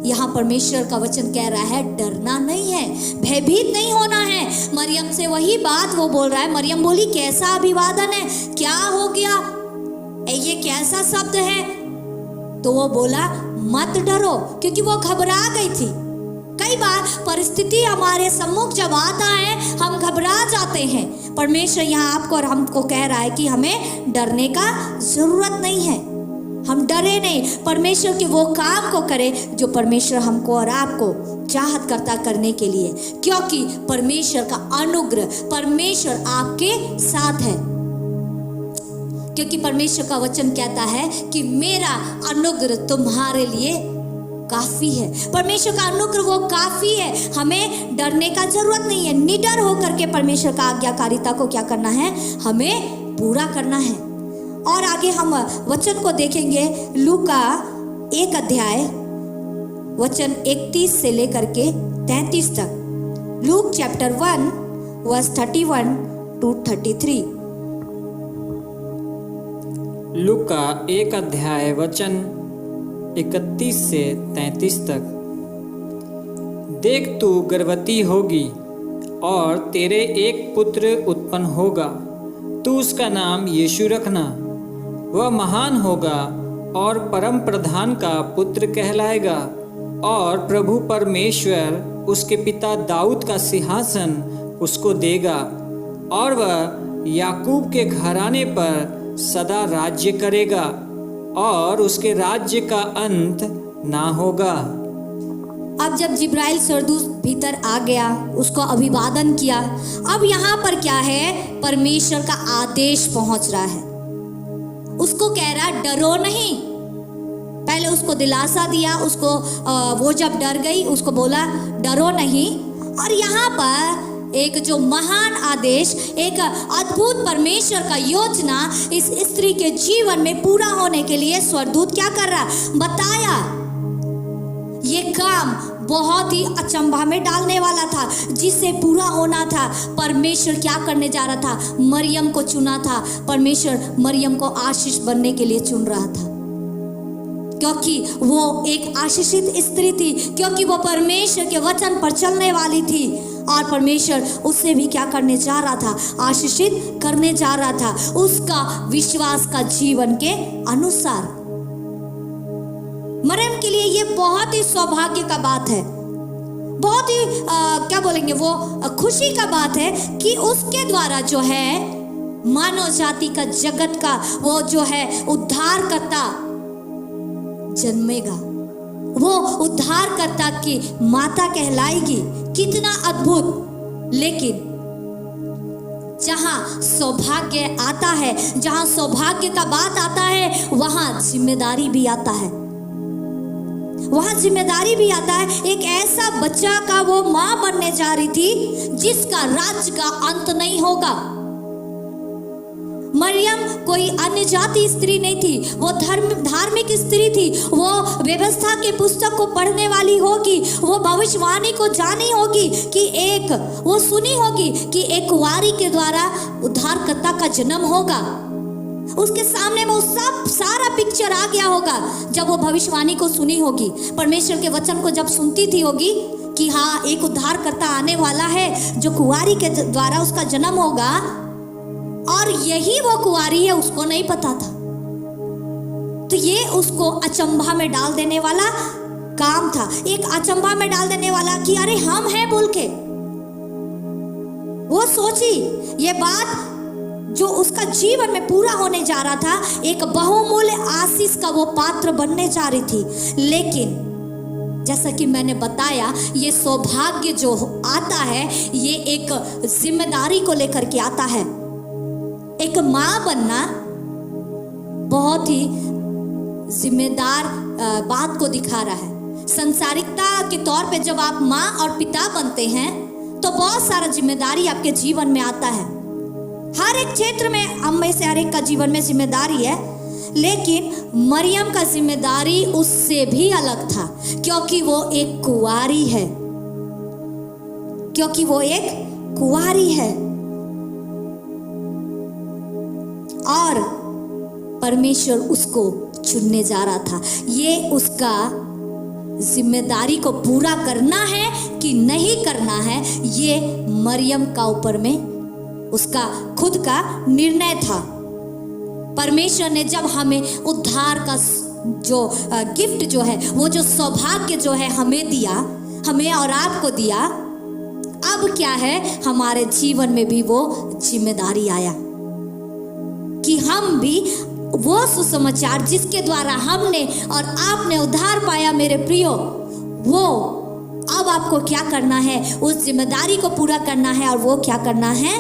यहाँ परमेश्वर का वचन कह रहा है डरना नहीं है, भयभीत नहीं होना है। मरियम से वही बात वो बोल रहा है। मरियम बोली कैसा अभिवादन है, क्या हो गया, ये कैसा शब्द है? तो वो बोला मत डरो, क्योंकि वो घबरा गई थी। कई बार परिस्थिति हमारे सम्मुख जब आता है हम घबरा जाते हैं। परमेश्वर यहाँ आपको और हमको कह रहा है कि हमें डरने का जरूरत नहीं है, हम डरे नहीं, परमेश्वर के वो काम को करें जो परमेश्वर हमको और आपको चाहत करता करने के लिए, क्योंकि परमेश्वर का अनुग्रह, परमेश्वर आपके साथ है। क्योंकि परमेश्वर का वचन कहता है कि मेरा अनुग्रह तुम्हारे लिए काफी है। परमेश्वर का अनुग्रह वो काफी है, हमें डरने का जरूरत नहीं है। निडर होकर के परमेश्वर का आज्ञाकारिता को क्या करना है, हमें पूरा करना है। और आगे हम वचन को देखेंगे, लूका 1 अध्याय वचन 31 से लेकर के 33 तक। Luke chapter 1 verse 31 to 33। लूका 1 अध्याय वचन 31 से 33 तक। देख, तू गर्भवती होगी और तेरे एक पुत्र उत्पन्न होगा, तू उसका नाम यीशु रखना। वह महान होगा और परम प्रधान का पुत्र कहलाएगा, और प्रभु परमेश्वर उसके पिता दाऊद का सिंहासन उसको देगा, और वह याकूब के घराने पर सदा राज्य करेगा, और उसके राज्य का अंत ना होगा। अब जब जिब्राइल सरदूत भीतर आ गया, उसको अभिवादन किया। अब यहाँ पर क्या है, परमेश्वर का आदेश पहुंच रहा है। उसको कह रहा डरो नहीं। पहले उसको दिलासा दिया, उसको वो जब डर गई उसको बोला डरो नहीं। और यहाँ पर एक जो महान आदेश, एक अद्भुत परमेश्वर का योजना इस स्त्री के जीवन में पूरा होने के लिए स्वर्गदूत क्या कर रहा, बताया। ये काम बहुत ही अचंभा में डालने वाला था, जिससे पूरा होना था। परमेश्वर क्या करने जा रहा था, मरियम को चुना था। परमेश्वर मरियम को आशीष बनने के लिए चुन रहा था, क्योंकि वो एक आशीषित स्त्री थी, क्योंकि वो परमेश्वर के वचन पर चलने वाली थी। और परमेश्वर उससे भी क्या करने जा रहा था, आशीषित करने जा रहा था, उसका विश्वास का जीवन के अनुसार। मरियम के लिए ये बहुत ही सौभाग्य का बात है, बहुत ही क्या बोलेंगे, वो खुशी का बात है कि उसके द्वारा जो है मानव जाति का, जगत का वो जो है उद्धारकर्ता जन्मेगा। वो उद्धारकर्ता की माता कहलाएगी। कितना अद्भुत। लेकिन जहां सौभाग्य आता है, जहां सौभाग्य का बात आता है, वहां जिम्मेदारी भी आता है। वहां जिम्मेदारी भी आता है। एक ऐसा बच्चा का वो मां बनने जा रही थी जिसका राज्य का अंत नहीं होगा। मरियम कोई अन्य जाति स्त्री नहीं थी, वो धार्मिक स्त्री थी। वो व्यवस्था के पुस्तक को पढ़ने वाली होगी, वो भविष्यवाणी को जानी होगी कि वो सुनी होगी कि एक कुंवारी के द्वारा उद्धारकर्ता का जन्म होगा। उसके सामने में सब सारा पिक्चर आ गया होगा जब वो भविष्यवाणी को सुनी होगी। परमेश्वर के वचन को जब सुनती थी होगी कि हाँ, एक उद्धारकर्ता आने वाला है जो कुंवारी के द्वारा उसका जन्म होगा, और यही वो कुंवारी है, उसको नहीं पता था। तो ये उसको अचंभा में डाल देने वाला काम था, एक अचंभा में डाल देने वाला कि अरे हम हैं बोल के। वो सोची ये बात जो उसका जीवन में पूरा होने जा रहा था, एक बहुमूल्य आशीष का वो पात्र बनने जा रही थी। लेकिन जैसा कि मैंने बताया, ये सौभाग्य जो आता है ये एक जिम्मेदारी को लेकर के आता है। एक माँ बनना बहुत ही जिम्मेदार बात को दिखा रहा है। संसारिकता के तौर पे जब आप माँ और पिता बनते हैं तो बहुत सारा जिम्मेदारी आपके जीवन में आता है। हर एक क्षेत्र में हम में से हर एक का जीवन में जिम्मेदारी है, लेकिन मरियम का जिम्मेदारी उससे भी अलग था, क्योंकि वो एक कुंवारी है। क्योंकि वो एक कुंवारी है और परमेश्वर उसको चुनने जा रहा था। ये उसका जिम्मेदारी को पूरा करना है कि नहीं करना है, ये मरियम का ऊपर में उसका खुद का निर्णय था। परमेश्वर ने जब हमें उद्धार का जो गिफ्ट जो है, वो जो सौभाग्य जो है हमें दिया, हमें और आपको दिया, अब क्या है, हमारे जीवन में भी वो जिम्मेदारी आया कि हम भी वो सुसमाचार जिसके द्वारा हमने और आपने उद्धार पाया, मेरे प्रियो, वो अब आपको क्या करना है, उस जिम्मेदारी को पूरा करना है। और वो क्या करना है,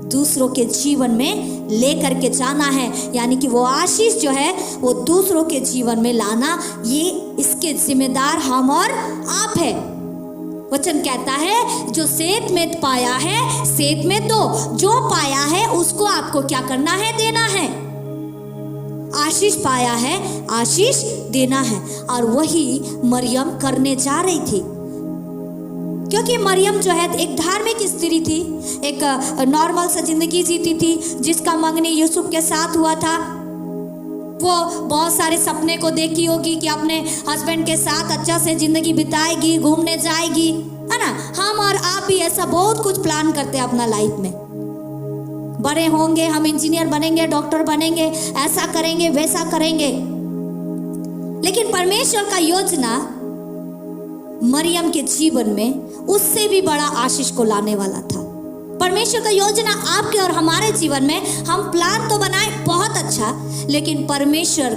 दूसरों के जीवन में लेकर के जाना है, यानी कि वो आशीष जो है वो दूसरों के जीवन में लाना, ये इसके जिम्मेदार हम और आप है। वचन कहता है जो सेत में पाया है सेत में दो, जो पाया है उसको आपको क्या करना है? देना है। आशीष पाया है, आशीष देना है। और वही मरियम करने जा रही थी, क्योंकि मरियम जो है एक धार्मिक स्त्री थी, एक नॉर्मल सा जिंदगी जीती थी, जिसका मंगनी यूसुफ के साथ हुआ था। वो बहुत सारे सपने को देखी होगी कि अपने हस्बैंड के साथ अच्छा से जिंदगी बिताएगी, घूमने जाएगी, है ना। हम और आप भी ऐसा बहुत कुछ प्लान करते हैं अपना लाइफ में। बड़े होंगे, हम इंजीनियर बनेंगे, डॉक्टर बनेंगे, ऐसा करेंगे, वैसा करेंगे। लेकिन परमेश्वर का योजना मरियम के जीवन में उससे भी बड़ा आशीष को लाने वाला था। परमेश्वर का योजना आपके और हमारे जीवन में, हम प्लान तो बनाए बहुत अच्छा, लेकिन परमेश्वर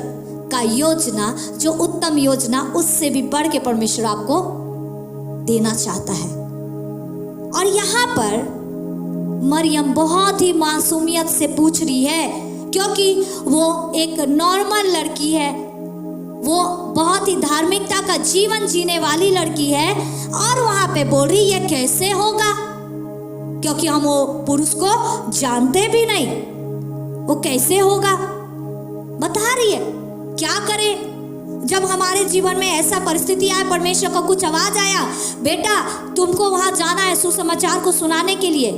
का योजना, जो उत्तम योजना, उससे भी बढ़ के परमेश्वर आपको देना चाहता है। और यहाँ पर मरियम बहुत ही मासूमियत से पूछ रही है, क्योंकि वो एक नॉर्मल लड़की है, वो बहुत ही धार्मिकता का जीवन जीने वाली लड़की है, और वहां पे बोल रही है कैसे होगा, क्योंकि हम वो पुरुष को जानते भी नहीं, वो कैसे होगा। बता रही है क्या करें जब हमारे जीवन में ऐसा परिस्थिति आए, परमेश्वर का कुछ आवाज आया, बेटा तुमको वहां जाना है सुसमाचार को सुनाने के लिए,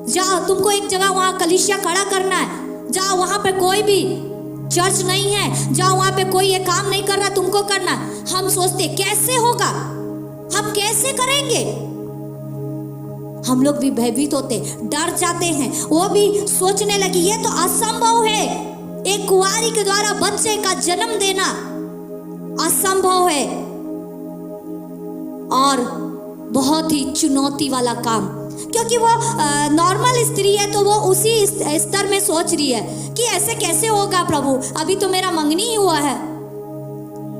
जाओ, तुमको एक जगह वहां कलीसिया खड़ा करना है, जाओ, वहां पे कोई भी चर्च नहीं है, जाओ, वहां पे कोई ये काम नहीं कर रहा, तुमको करना। हम सोचते कैसे होगा, हम कैसे करेंगे, हम लोग भी भयभीत होते, डर जाते हैं। वो भी सोचने लगी ये तो असंभव है, एक कुंवारी के द्वारा बच्चे का जन्म देना असंभव है, और बहुत ही चुनौती वाला काम, क्योंकि वो नॉर्मल स्त्री है, तो वो उसी स्तर में सोच रही है कि ऐसे कैसे होगा प्रभु, अभी तो मेरा मंगनी ही हुआ है।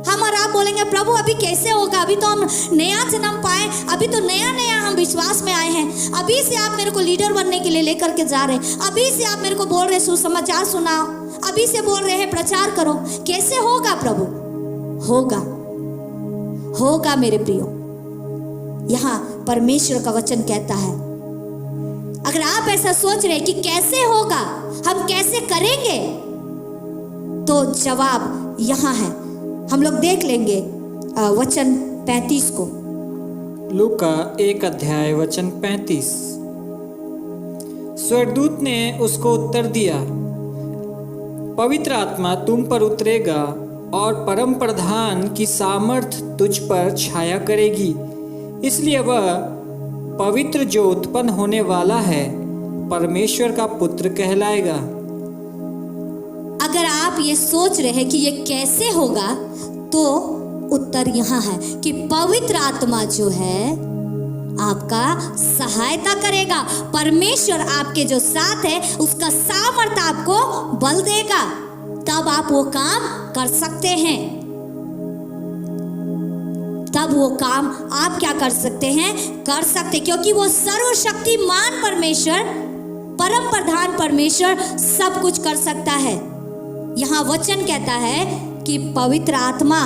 हम और आप बोलेंगे प्रभु अभी कैसे होगा, अभी तो हम नया जन्म पाए, अभी तो नया नया हम विश्वास में आए हैं, अभी से आप मेरे को लीडर बनने के लिए लेकर के जा रहे हैं, अभी से आप मेरे को बोल रहे सुसमाचार सुनाओ, अभी से बोल रहे हैं प्रचार करो, कैसे होगा प्रभु? होगा, होगा मेरे प्रियो। यहाँ परमेश्वर का वचन कहता है, अगर आप ऐसा सोच रहे कि कैसे होगा, हम कैसे करेंगे, तो जवाब यहाँ है। हम लोग देख लेंगे वचन 35 को। लूका 1 अध्याय वचन 35। स्वर्गदूत ने उसको उत्तर दिया, पवित्र आत्मा तुम पर उतरेगा और परम प्रधान की सामर्थ तुझ पर छाया करेगी, इसलिए वह पवित्र जो उत्पन्न होने वाला है परमेश्वर का पुत्र कहलाएगा। अगर आप ये सोच रहे हैं कि ये कैसे होगा, तो उत्तर यहाँ है कि पवित्र आत्मा जो है आपका सहायता करेगा, परमेश्वर आपके जो साथ है उसका सामर्थ आपको बल देगा, तब आप वो काम कर सकते हैं। तब वो काम आप क्या कर सकते हैं? कर सकते, क्योंकि वो सर्वशक्तिमान परमेश्वर, परम प्रधान परमेश्वर सब कुछ कर सकता है। यहाँ वचन कहता है कि पवित्र आत्मा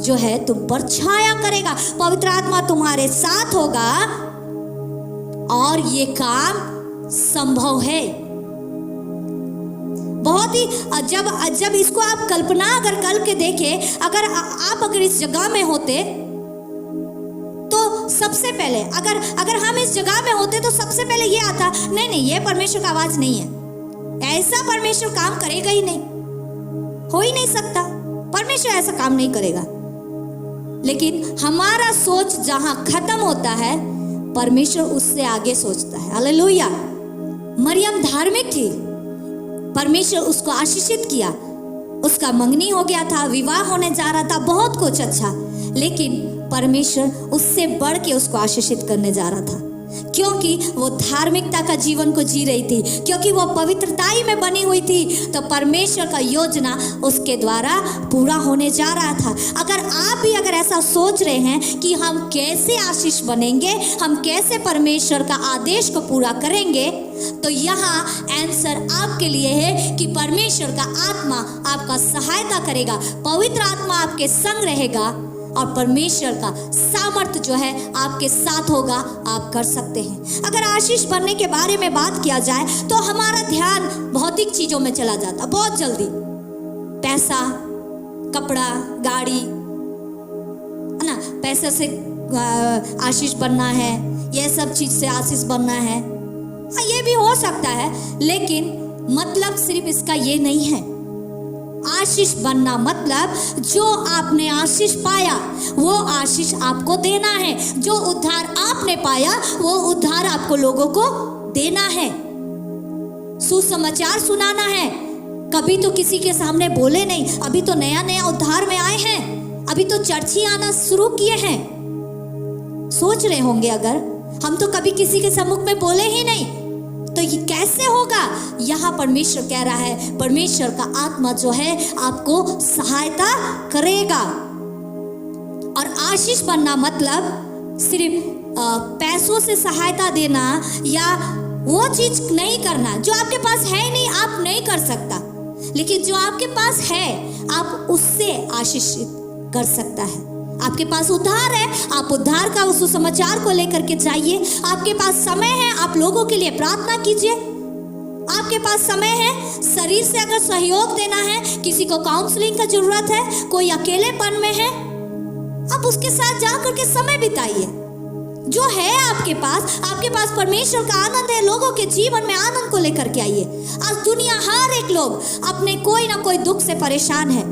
जो है तुम पर छाया करेगा, पवित्र आत्मा तुम्हारे साथ होगा और ये काम संभव है। बहुत ही जब इसको आप कल्पना अगर करके देखें, अगर इस जगह में होते तो सबसे पहले अगर हम इस जगह में होते तो सबसे पहले ये आता, नहीं ये परमेश्वर का आवाज नहीं है, ऐसा परमेश्वर काम करेगा ही नहीं, हो ही नहीं सकता, परमेश्वर ऐसा काम नहीं करेगा। लेकिन हमारा सोच जहां खत्म होता है, परमेश्वर उससे आगे सोचता है। हालेलुया। मरियम धार्मिक थी, परमेश्वर उसको आशीषित किया, उसका मंगनी हो गया था, विवाह होने जा रहा था, बहुत कुछ अच्छा, लेकिन परमेश्वर उससे बढ़ के उसको आशीषित करने जा रहा था, क्योंकि वो धार्मिकता का जीवन को जी रही थी, क्योंकि वो पवित्रताई में बनी हुई थी, तो परमेश्वर का योजना उसके द्वारा पूरा होने जा रहा था। अगर आप भी ऐसा सोच रहे हैं कि हम कैसे आशीष बनेंगे, हम कैसे परमेश्वर का आदेश को पूरा करेंगे, तो यहाँ आंसर आपके लिए है कि परमेश्वर का आत्मा आपका सहायता करेगा, पवित्र आत्मा आपके संग रहेगा और परमेश्वर का सामर्थ्य जो है आपके साथ होगा, आप कर सकते हैं। अगर आशीष बनने के बारे में बात किया जाए तो हमारा ध्यान भौतिक चीजों में चला जाता बहुत जल्दी, पैसा, कपड़ा, गाड़ी, है ना, पैसे से आशीष बनना है, यह सब चीज से आशीष बनना है। हाँ, ये भी हो सकता है, लेकिन मतलब सिर्फ इसका ये नहीं है। आशीष बनना मतलब जो आपने आशीष पाया वो आशीष आपको देना है, जो उद्धार आपने पाया वो उद्धार आपको लोगों को देना है, सुसमाचार सुनाना है। कभी तो किसी के सामने बोले नहीं, अभी तो नया नया उद्धार में आए हैं, अभी तो चर्च ही आना शुरू किए हैं। सोच रहे होंगे अगर हम तो कभी किसी के सम्मुख में बोले ही नहीं तो ये कैसे होगा। यहाँ परमेश्वर कह रहा है, परमेश्वर का आत्मा जो है आपको सहायता करेगा। और आशीष बनना मतलब सिर्फ पैसों से सहायता देना या वो चीज नहीं करना जो आपके पास है नहीं, आप नहीं कर सकता, लेकिन जो आपके पास है आप उससे आशीषित कर सकता है। आपके पास उद्धार है, आप उद्धार का उस सुसमाचार को लेकर के जाइए। आपके पास समय है, आप लोगों के लिए प्रार्थना कीजिए। आपके पास समय है, शरीर से अगर सहयोग देना है, किसी को काउंसलिंग का जरूरत है, कोई अकेलेपन में है, आप उसके साथ जाकर के समय बिताइए। जो है आपके पास परमेश्वर का आनंद है, लोगों के जीवन में आनंद को लेकर के आइए। आज दुनिया हर एक लोग अपने कोई ना कोई दुख से परेशान है।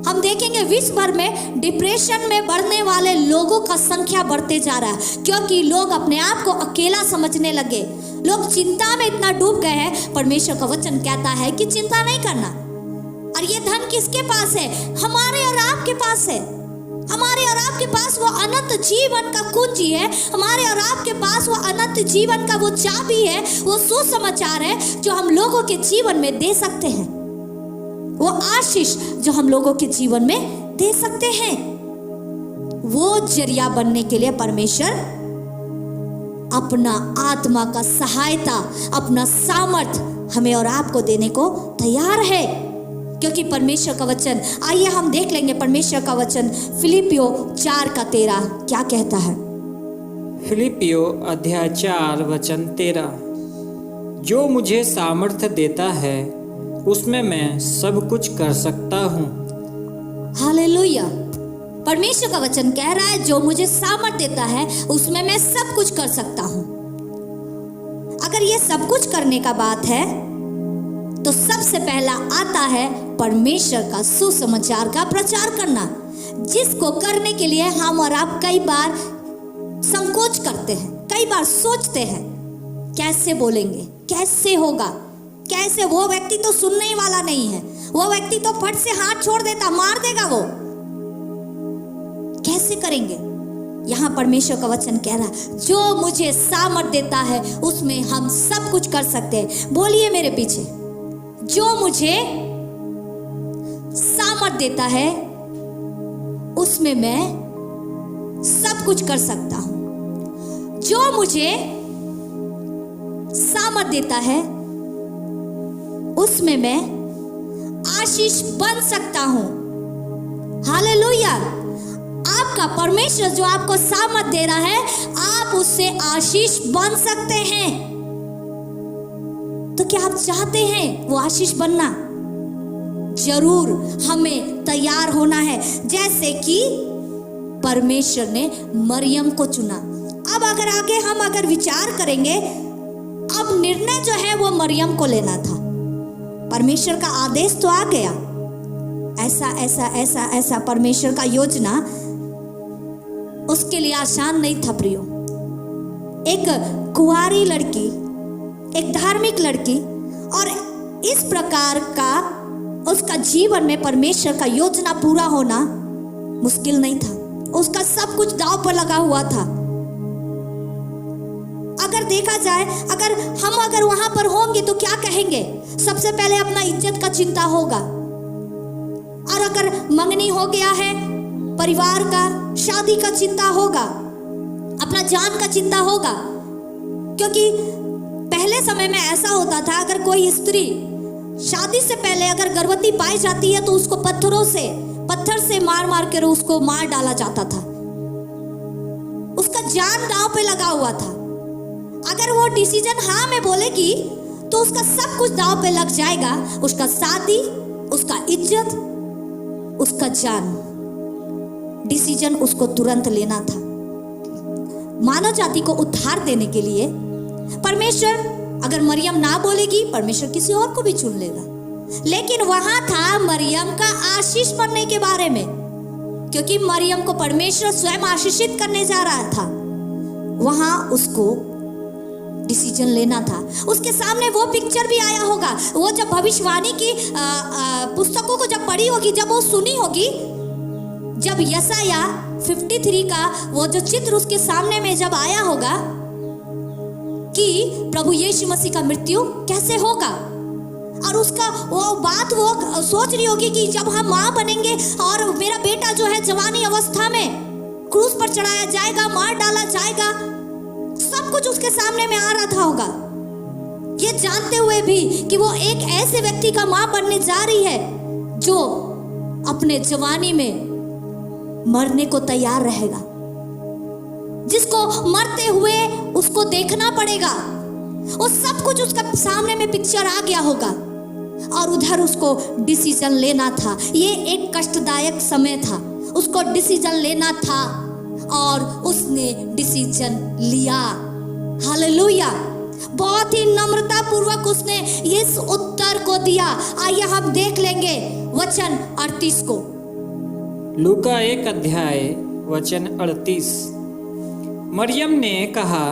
हम देखेंगे विश्व भर में डिप्रेशन में बढ़ने वाले लोगों का संख्या बढ़ते जा रहा है, क्योंकि लोग अपने आप को अकेला समझने लगे, लोग चिंता में इतना डूब गए हैं। परमेश्वर का वचन कहता है कि चिंता नहीं करना। और ये धन किसके पास है? हमारे और आपके पास है। हमारे और आपके पास वो अनंत जीवन का कुंजी है, हमारे और आपके पास वो अनंत जीवन का वो चाबी है, वो सुसमाचार है जो हम लोगों के जीवन में दे सकते हैं, वो आशीष जो हम लोगों के जीवन में दे सकते हैं। वो जरिया बनने के लिए परमेश्वर अपना आत्मा का सहायता, अपना सामर्थ हमें और आपको देने को तैयार है, क्योंकि परमेश्वर का वचन, आइए हम देख लेंगे परमेश्वर का वचन फिलिपियो 4:13 क्या कहता है। फिलिपियो अध्याय 4 वचन 13, जो मुझे सामर्थ्य देता है उसमें मैं सब कुछ कर सकता हूँ। हालेलुया। परमेश्वर का वचन कह रहा है जो मुझे सामर्थ देता है उसमें मैं सब कुछ कर सकता हूँ। अगर ये सब कुछ करने का बात है तो सबसे पहला आता है परमेश्वर का सुसमाचार का प्रचार करना, जिसको करने के लिए हम और आप कई बार संकोच करते हैं, कई बार सोचते हैं कैसे बोलेंगे, कैसे होगा, कैसे, वो व्यक्ति तो सुनने ही वाला नहीं है, वो व्यक्ति तो फट से हाथ छोड़ देता, मार देगा, वो कैसे करेंगे। यहाँ परमेश्वर का वचन कह रहा है जो मुझे सामर्थ देता है उसमें हम सब कुछ कर सकते हैं। बोलिए मेरे पीछे, जो मुझे सामर्थ देता है उसमें मैं सब कुछ कर सकता हूं। जो मुझे सामर्थ देता है उसमें मैं आशीष बन सकता हूं। हालेलुया। आपका परमेश्वर जो आपको सामर्थ दे रहा है, आप उससे आशीष बन सकते हैं। तो क्या आप चाहते हैं वो आशीष बनना? जरूर हमें तैयार होना है, जैसे कि परमेश्वर ने मरियम को चुना। अब आगे हम विचार करेंगे, अब निर्णय जो है वो मरियम को लेना था। परमेश्वर का आदेश तो आ गया, ऐसा ऐसा ऐसा ऐसा परमेश्वर का योजना उसके लिए आसान नहीं था प्रियो। एक कुंवारी लड़की, एक धार्मिक लड़की, और इस प्रकार का उसका जीवन में परमेश्वर का योजना पूरा होना मुश्किल नहीं था। उसका सब कुछ दांव पर लगा हुआ था। अगर देखा जाए, अगर वहां पर होंगे तो क्या कहेंगे? सबसे पहले अपना इज्जत का चिंता होगा, और अगर मंगनी हो गया है, परिवार का, शादी का चिंता होगा, अपना जान का चिंता होगा, क्योंकि पहले समय में ऐसा होता था, अगर कोई स्त्री शादी से पहले अगर गर्भवती पाई जाती है तो उसको पत्थर से मार मार कर उसको मार डाला जाता था। उसका जान दांव पे लगा हुआ था। अगर वो डिसीजन हाँ में बोलेगी तो उसका सब कुछ दांव पे लग जाएगा, उसका शादी, उसका इज्जत, उसका जान। डिसीजन उसको तुरंत लेना था। मानव जाति को उद्धार देने के लिए परमेश्वर, अगर मरियम ना बोलेगी, परमेश्वर किसी और को भी चुन लेगा। लेकिन वहां था मरियम का आशीष बनने के बारे में, क्योंकि मरियम को परमेश्वर स्वयं आशीषित करने जा रहा था। वहां उसको डिसीजन लेना था। उसके सामने वो पिक्चर भी आया होगा। वो जब भविष्यवाणी की पुस्तकों को जब पढ़ी होगी, जब वो सुनी होगी, जब यशाया 53 का वो जो चित्र उसके सामने में जब आया होगा कि प्रभु यीशु मसीह का मृत्यु कैसे होगा, और उसका वो बात वो सोच रही होगी कि जब हम माँ बनेंगे और मेरा बेटा जो है जवानी अवस्था में क्रूस पर चढ़ाया जाएगा, मार डाला जाएगा, सब कुछ उसके सामने में आ रहा था होगा। ये जानते हुए भी कि वो एक ऐसे व्यक्ति का माँ बनने जा रही है जो अपने जवानी में मरने को तैयार रहेगा, जिसको मरते हुए उसको देखना पड़ेगा। वो सब कुछ उसका सामने में पिक्चर आ गया होगा और उधर उसको डिसीजन लेना था। ये एक कष्टदायक समय था, उसको डिसीजन लेना था और उसने डिसीजन लिया। हालेलुया। बहुत ही नम्रता पूर्वक उसने इस उत्तर को दिया। आइए हम देख लेंगे वचन 38 को। लूका 1 अध्याय वचन 38। मरियम ने कहा,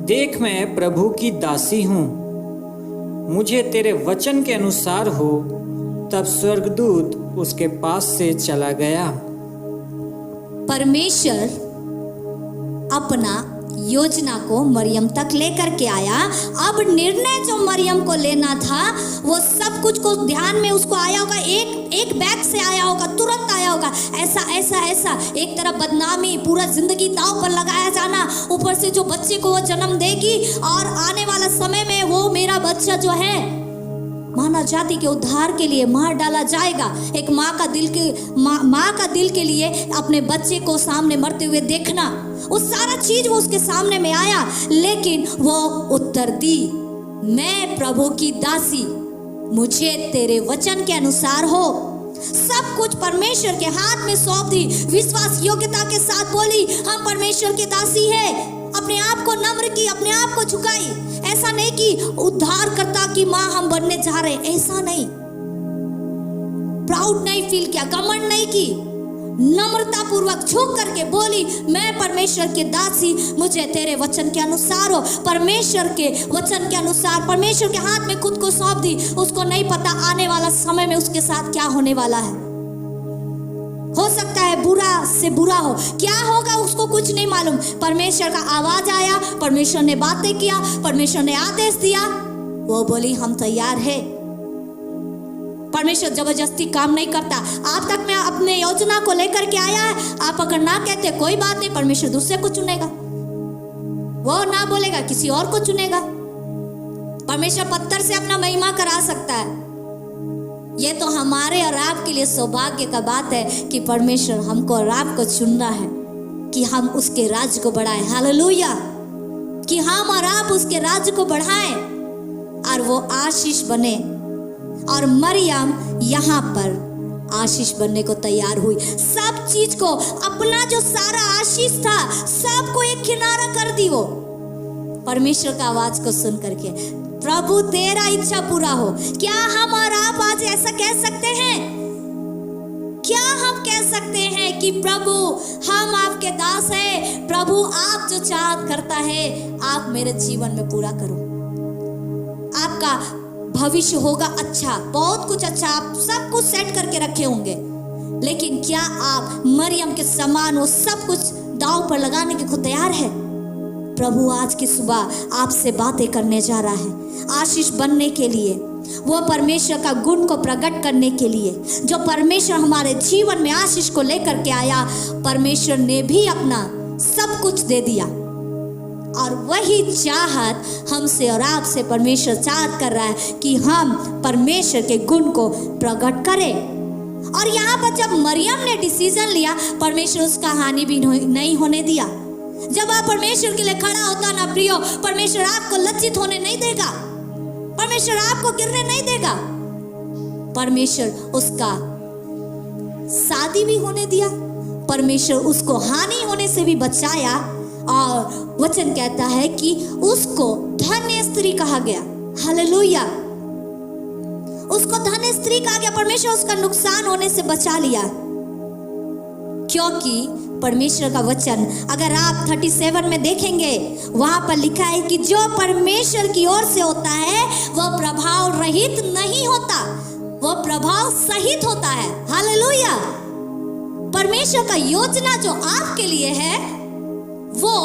देख मैं प्रभु की दासी हूँ, मुझे तेरे वचन के अनुसार हो। तब स्वर्गदूत उसके पास से चला गया। परमेश्वर अपना योजना को मरियम तक लेकर के आया। अब निर्णय जो मरियम को लेना था वो सब कुछ को ध्यान में उसको आया होगा, एक बैग से आया होगा, तुरंत आया होगा। ऐसा ऐसा ऐसा, एक तरफ बदनामी, पूरा जिंदगी दांव पर लगाया जाना, ऊपर से जो बच्चे को वो जन्म देगी और आने वाला समय में वो मेरा बच्चा जो है मानव जाति के उद्धार के लिए मार डाला जाएगा। एक माँ का दिल के लिए अपने बच्चे को सामने मरते हुए देखना, वो सारा चीज वो उसके सामने में आया। लेकिन वो उत्तर दी, मैं प्रभु की दासी, मुझे तेरे वचन के अनुसार हो। सब कुछ परमेश्वर के हाथ में सौंप दी। विश्वास योग्यता के साथ बोली, हम परमेश्वर की दासी है। अपने आप को नम्र की, अपने आप को झुकाई। ऐसा नहीं कि उद्धारकर्ता की माँ हम बनने जा रहे हैं, ऐसा नहीं। प्राउड नहीं फील किया, घमंड नहीं की, नम्रता पूर्वक झुक करके बोली, मैं परमेश्वर की दासी, मुझे तेरे वचन के अनुसार हो। परमेश्वर के वचन के अनुसार परमेश्वर के हाथ में खुद को सौंप दी। उसको नहीं पता आने वाला समय में उसके साथ क्या होने वाला है। हो सकता है बुरा से बुरा हो, क्या होगा उसको कुछ नहीं मालूम। परमेश्वर का आवाज आया, परमेश्वर ने बातें किया, परमेश्वर ने आदेश दिया, वो बोली हम तैयार है। परमेश्वर जबरदस्ती काम नहीं करता। आप तक में अपने योजना को लेकर के आया है, आप अगर ना कहते कोई बात नहीं, परमेश्वर दूसरे को चुनेगा। वो ना बोलेगा किसी और को चुनेगा। परमेश्वर पत्थर से अपना महिमा करा सकता है। ये तो हमारे और आपके लिए सौभाग्य का बात है कि परमेश्वर हमको और आपको चुन रहा है कि हम उसके राज्य को बढ़ाएं। हालेलुया। कि हम और आप उसके राज्य को बढ़ाएं और वो आशीष बने। और मरियम यहाँ पर आशीष बनने को तैयार हुई। सब चीज को, अपना जो सारा आशीष था सबको एक किनारा कर दी वो, परमेश्वर का आवाज को सुन करके। प्रभु तेरा इच्छा पूरा हो। क्या हम और आप आज ऐसा कह सकते हैं? क्या हम कह सकते हैं कि प्रभु हम आपके दास हैं, प्रभु आप जो चाहत करता है आप मेरे जीवन में पूरा करो। आपका भविष्य होगा अच्छा, बहुत कुछ अच्छा, आप सब कुछ सेट करके रखे होंगे। लेकिन क्या आप मरियम के समान वो सब कुछ दांव पर लगाने के खुद तैयार है? प्रभु आज की सुबह आपसे बातें करने जा रहा है, आशीष बनने के लिए, वो परमेश्वर का गुण को प्रकट करने के लिए। जो परमेश्वर हमारे जीवन में आशीष को लेकर के आया, परमेश्वर ने भी अपना सब कुछ दे दिया और वही चाहत हमसे और आपसे परमेश्वर चाहत कर रहा है कि हम परमेश्वर के गुण को प्रकट करें। और यहाँ पर जब मरियम ने डिसीजन लिया, परमेश्वर उसका हानि भी नहीं होने दिया। जब आप परमेश्वर के लिए खड़ा होता ना प्रियो, परमेश्वर आपको लज्जित होने नहीं देगा, परमेश्वर आपको गिरने नहीं देगा। परमेश्वर उसका शादी भी होने दिया, परमेश्वर उसको हानि होने से भी बचाया। और वचन कहता है कि उसको धन्य स्त्री कहा गया। हालेलुया, उसको धन्य स्त्री कहा गया। परमेश्वर उसका नुकसान होने से बचा लिया, क्योंकि परमेश्वर का वचन अगर आप 37 में देखेंगे, वहां पर लिखा है कि जो परमेश्वर की ओर से होता है वह प्रभाव रहित नहीं होता, वह प्रभाव सहित होता है। हालेलुया, परमेश्वर का योजना जो आपके लिए है वो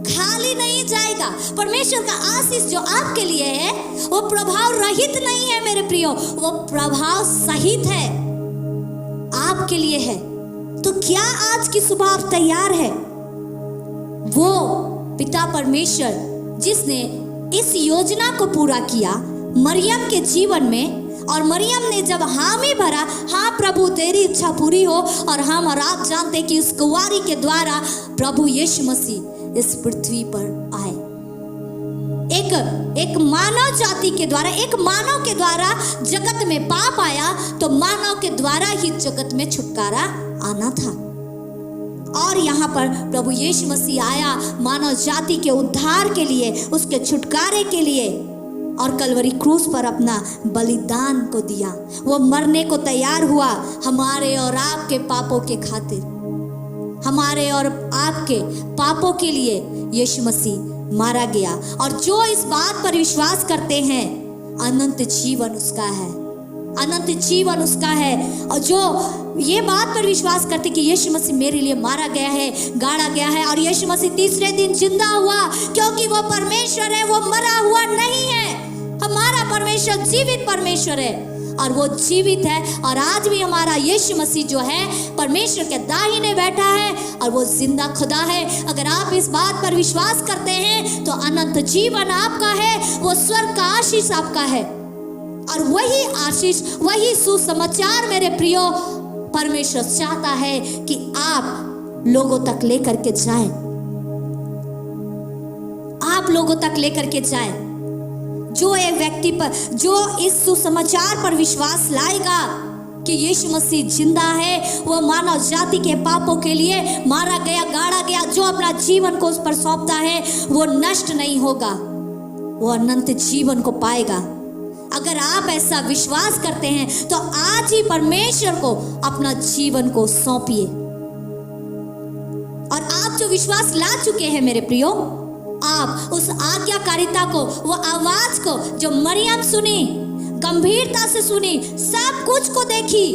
खाली नहीं जाएगा। परमेश्वर का आशीष जो आपके लिए है वो प्रभाव रहित नहीं है मेरे प्रियो, वो प्रभाव सहित है, आपके लिए है। तो क्या आज की सुबह आप तैयार है? वो पिता परमेश्वर जिसने इस योजना को पूरा किया मरियम के जीवन में, और मरियम ने जब हामी भरा, हाँ प्रभु तेरी इच्छा पूरी हो, और हम और आप जानते कि उस कुंवारी के द्वारा प्रभु यीशु मसीह इस पृथ्वी पर आए। एक मानव जाति के द्वारा, एक मानव के द्वारा जगत में पाप आया, तो मानव के द्वारा ही जगत में छुटकारा आना था। और यहाँ पर प्रभु यीशु मसीह आया मानव जाति के उद्धार के लिए, उसके छुटकारे के लिए, और कलवरी क्रूस पर अपना बलिदान को दिया। वो मरने को तैयार हुआ हमारे और आपके पापों के खातिर, हमारे और आपके पापों के लिए यीशु मसीह मारा गया। और जो इस बात पर विश्वास करते हैं अनंत जीवन उसका है, अनंत जीवन उसका है। और जो ये बात पर विश्वास करते कि यीशु मसीह मेरे लिए मारा गया है, गाड़ा गया है, और यीशु मसीह तीसरे दिन जिंदा हुआ, क्योंकि वो परमेश्वर है, वो मरा हुआ नहीं है। हमारा परमेश्वर जीवित परमेश्वर है, और वो जीवित है। और आज भी हमारा यीशु मसीह जो है परमेश्वर के दाहिने बैठा है, और वो जिंदा खुदा है। अगर आप इस बात पर विश्वास करते हैं तो अनंत जीवन आपका है, वो स्वर्ग का आशीष आपका है। और वही आशीष, वही सुसमाचार मेरे प्रियो परमेश्वर चाहता है कि आप लोगों तक लेकर के जाएं, आप लोगों तक लेकर के जाएं। जो एक व्यक्ति पर, जो इस सुसमाचार पर विश्वास लाएगा कि यीशु मसीह जिंदा है, वो मानव जाति के पापों के लिए मारा गया, गाड़ा गया, जो अपना जीवन को उस पर सौंपता है वो नष्ट नहीं होगा, वो अनंत जीवन को पाएगा। अगर आप ऐसा विश्वास करते हैं तो आज ही परमेश्वर को अपना जीवन को सौंपिए। और आप जो विश्वास ला चुके हैं मेरे प्रियो, आप उस आज्ञाकारिता को, वो आवाज को जो मरियम सुनी, गंभीरता से सुनी, सब कुछ को देखी,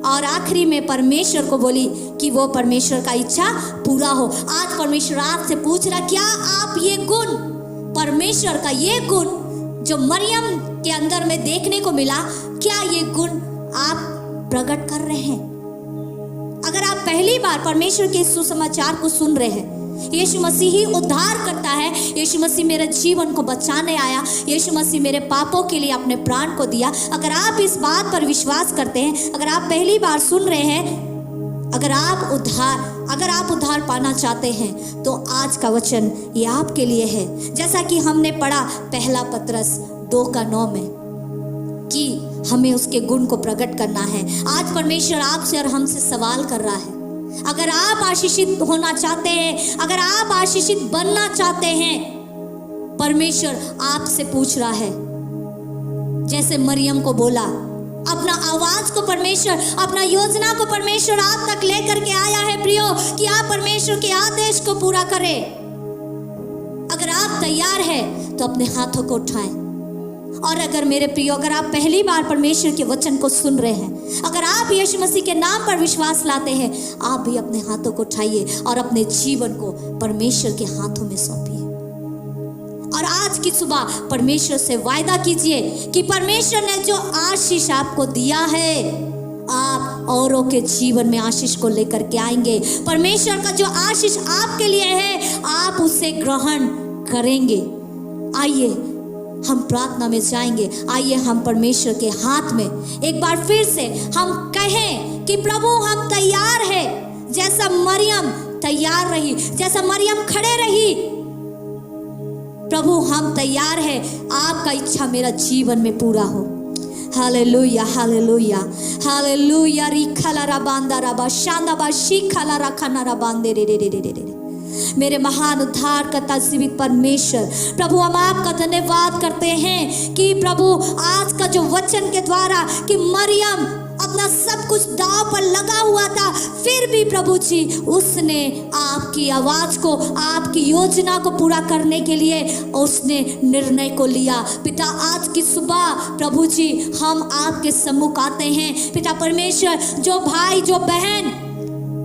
और आखिरी में परमेश्वर को बोली कि वो परमेश्वर का इच्छा पूरा हो। आज परमेश्वर आपसे पूछ रहा, क्या आप ये गुण, परमेश्वर का ये गुण जो मरियम के अंदर में देखने को मिला, क्या ये गुण आप प्रकट कर रहे हैं? अगर आप पहली बार परमेश्वर के सुसमाचार को सुन रहे हैं, यीशु मसीह ही उद्धार करता है, यीशु मसीह मेरे जीवन को बचाने आया, यीशु मसीह मेरे पापों के लिए अपने प्राण को दिया, अगर आप इस बात पर विश्वास करते हैं, अगर आप पहली बार सुन रहे हैं, अगर आप उद्धार पाना चाहते हैं, तो आज का वचन ये आपके लिए है। जैसा कि हमने पढ़ा पहला पतरस 2:9 में कि हमें उसके गुण को प्रकट करना है। आज परमेश्वर आपसे और हमसे सवाल कर रहा है, अगर आप आशीषित होना चाहते हैं, अगर आप आशीषित बनना चाहते हैं, परमेश्वर आपसे पूछ रहा है, जैसे मरियम को बोला, अपना आवाज को परमेश्वर, अपना योजना को परमेश्वर आप तक लेकर के आया है प्रियो, कि आप परमेश्वर के आदेश को पूरा करें। अगर आप तैयार हैं तो अपने हाथों को उठाएं। और अगर मेरे प्रियो, अगर आप पहली बार परमेश्वर के वचन को सुन रहे हैं, अगर आप यीशु मसीह के नाम पर विश्वास लाते हैं, आप भी अपने हाथों को उठाइए और अपने जीवन को परमेश्वर के हाथों में सौंपिए। और आज की सुबह परमेश्वर से वायदा कीजिए कि परमेश्वर ने जो आशीष आपको दिया है, आप औरों के जीवन में आशीष को लेकर के आएंगे। परमेश्वर का जो आशीष आपके लिए है, आप उसे ग्रहण करेंगे। आइए हम प्रार्थना में जाएंगे। आइए हम परमेश्वर के हाथ में एक बार फिर से हम कहें कि प्रभु हम तैयार है, जैसा मरियम तैयार रही, जैसा मरियम खड़े रही। प्रभु हम तैयार है, आपका इच्छा मेरा जीवन में पूरा हो। Hallelujah hallelujah hallelujah. रिखला रबांदा रबा शांदा बा शिखला रखना रबांदे रे रे रे रे रे। मेरे महान उद्धारकर्ता जीवित परमेश्वर, प्रभु हम आपका धन्यवाद करते हैं कि प्रभु आज का जो वचन के द्वारा कि मरियम अपना सब कुछ दांव पर लगा हुआ था, फिर भी प्रभु जी उसने आपकी आवाज को, आपकी योजना को पूरा करने के लिए उसने निर्णय को लिया। पिता आज की सुबह प्रभु जी हम आपके सम्मुख आते हैं। पिता परमेश्वर, जो भाई जो बहन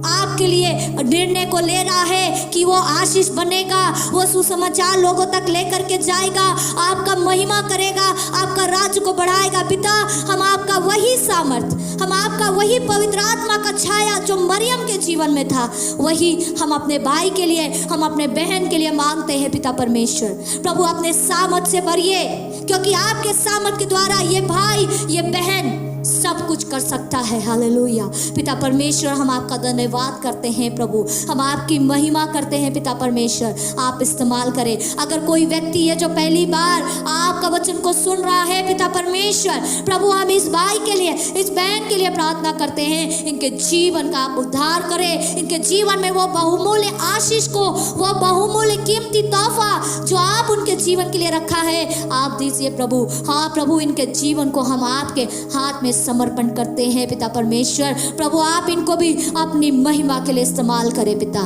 आपके लिए निर्णय को ले रहा है कि वो आशीष बनेगा, वो सुसमाचार लोगों तक लेकर के जाएगा, आपका महिमा करेगा, आपका राज्य को बढ़ाएगा। पिता हम आपका वही सामर्थ, हम आपका वही पवित्र आत्मा का छाया जो मरियम के जीवन में था, वही हम अपने भाई के लिए, हम अपने बहन के लिए मांगते हैं। पिता परमेश्वर प्रभु अपने सामर्थ से भरिए, क्योंकि आपके सामर्थ के द्वारा ये भाई ये बहन सब कुछ कर सकता है। हालेलुया। पिता परमेश्वर हम आपका धन्यवाद करते हैं प्रभु, हम आपकी महिमा करते हैं। पिता परमेश्वर आप इस्तेमाल करें। अगर कोई व्यक्ति है जो पहली बार आपका वचन को सुन रहा है, पिता परमेश्वर प्रभु हम इस भाई के लिए, इस बहन के लिए प्रार्थना करते हैं, इनके जीवन का आप उद्धार करें, इनके जीवन में वो बहुमूल्य आशीष को, वो बहुमूल्य कीमती तोहफा जो आप उनके जीवन के लिए रखा है आप दीजिए प्रभु। हाँ प्रभु, इनके जीवन को हम आपके हाथ में समर्पण करते हैं। पिता परमेश्वर प्रभु आप इनको भी अपनी महिमा के लिए इस्तेमाल करें। पिता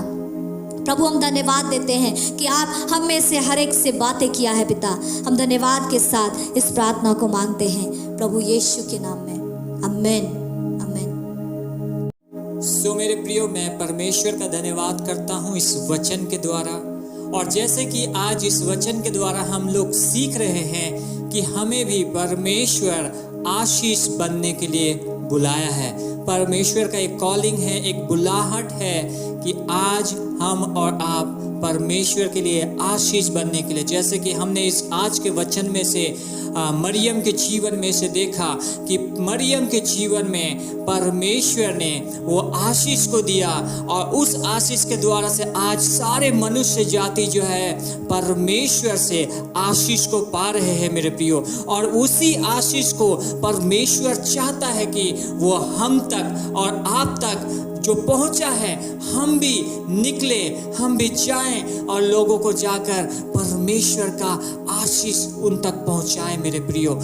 प्रभु हम धन्यवाद देते हैं कि आप हम में से हर एक से बातें किया है। पिता हम धन्यवाद के साथ इस प्रार्थना को मांगते हैं प्रभु यीशु के नाम में, आमीन आमीन। सो मेरे प्रियो, मैं परमेश्वर का धन्यवाद करता हूँ इस वचन के द्वारा। और जैसे कि आज इस वचन के द्वारा हम लोग सीख रहे हैं कि हमें भी परमेश्वर आशीष बनने के लिए बुलाया है। परमेश्वर का एक कॉलिंग है, एक बुलाहट है कि आज हम और आप परमेश्वर के लिए आशीष बनने के लिए, जैसे कि हमने इस आज के वचन में से मरियम के जीवन में से देखा कि मरियम के जीवन में परमेश्वर ने वो आशीष को दिया, और उस आशीष के द्वारा से आज सारे मनुष्य जाति जो है परमेश्वर से आशीष को पा रहे हैं मेरे प्रियो। और उसी आशीष को परमेश्वर चाहता है कि वो हम तक और आप तक जो पहुंचा है, हम भी निकले, हम भी जाएं और लोगों को जाकर परमेश्वर का आशीष उन तक पहुंचाएं मेरे प्रियो।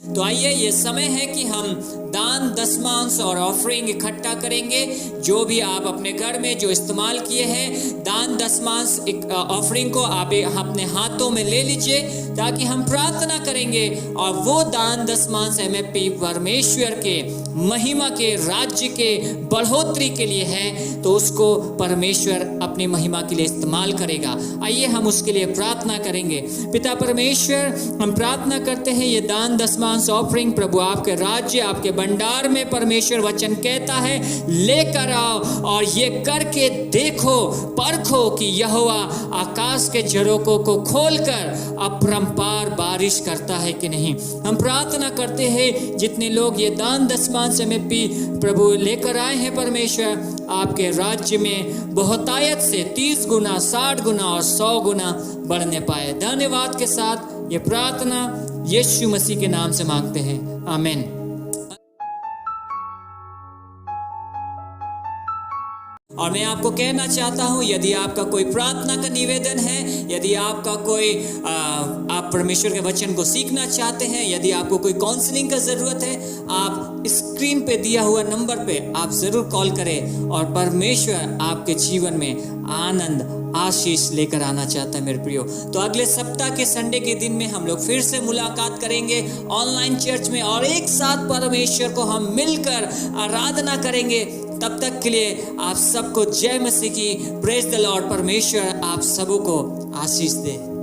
तो आइए, ये समय है कि हम दान दशमांश और ऑफरिंग इकट्ठा करेंगे। जो भी आप अपने घर में जो इस्तेमाल किए हैं दान दशमांश ऑफरिंग को आप अपने हाथों में ले लीजिए, ताकि हम प्रार्थना करेंगे और वो दान दशमांश MFP परमेश्वर के महिमा के राज्य के बढ़ोतरी के लिए है, तो उसको परमेश्वर अपनी महिमा के लिए इस्तेमाल करेगा। आइए हम उसके लिए प्रार्थना करेंगे। पिता परमेश्वर, हम प्रार्थना करते हैं ये दान दशमांश ऑफरिंग प्रभु आपके राज्य, आपके भंडार में परमेश्वर वचन कहता है लेकर आओ और ये करके देखो, परखो कि यहोवा आकाश के झरोकों को खोलकर अपरंपार बारिश करता है कि नहीं। हम प्रार्थना करते हैं जितने लोग ये दान दशमांश MFP प्रभु लेकर आए हैं परमेश्वर, आपके राज्य में बहुतायत से 30 गुना 60 गुना और 100 गुना बढ़ने पाए। धन्यवाद के साथ ये प्रार्थना यीशु मसीह के नाम से मांगते हैं, आमीन। और मैं आपको कहना चाहता हूं, यदि आपका कोई प्रार्थना का निवेदन है, यदि आपका कोई आप परमेश्वर के वचन को सीखना चाहते हैं, यदि आपको कोई काउंसलिंग का ज़रूरत है, आप स्क्रीन पे दिया हुआ नंबर पे आप ज़रूर कॉल करें और परमेश्वर आपके जीवन में आनंद आशीष लेकर आना चाहता है मेरे प्रियो। तो अगले सप्ताह के संडे के दिन में हम लोग फिर से मुलाकात करेंगे ऑनलाइन चर्च में, और एक साथ परमेश्वर को हम मिलकर आराधना करेंगे। तब तक के लिए आप सबको जय मसीह की, प्रेज द लॉर्ड। परमेश्वर आप सबों को आशीष दे।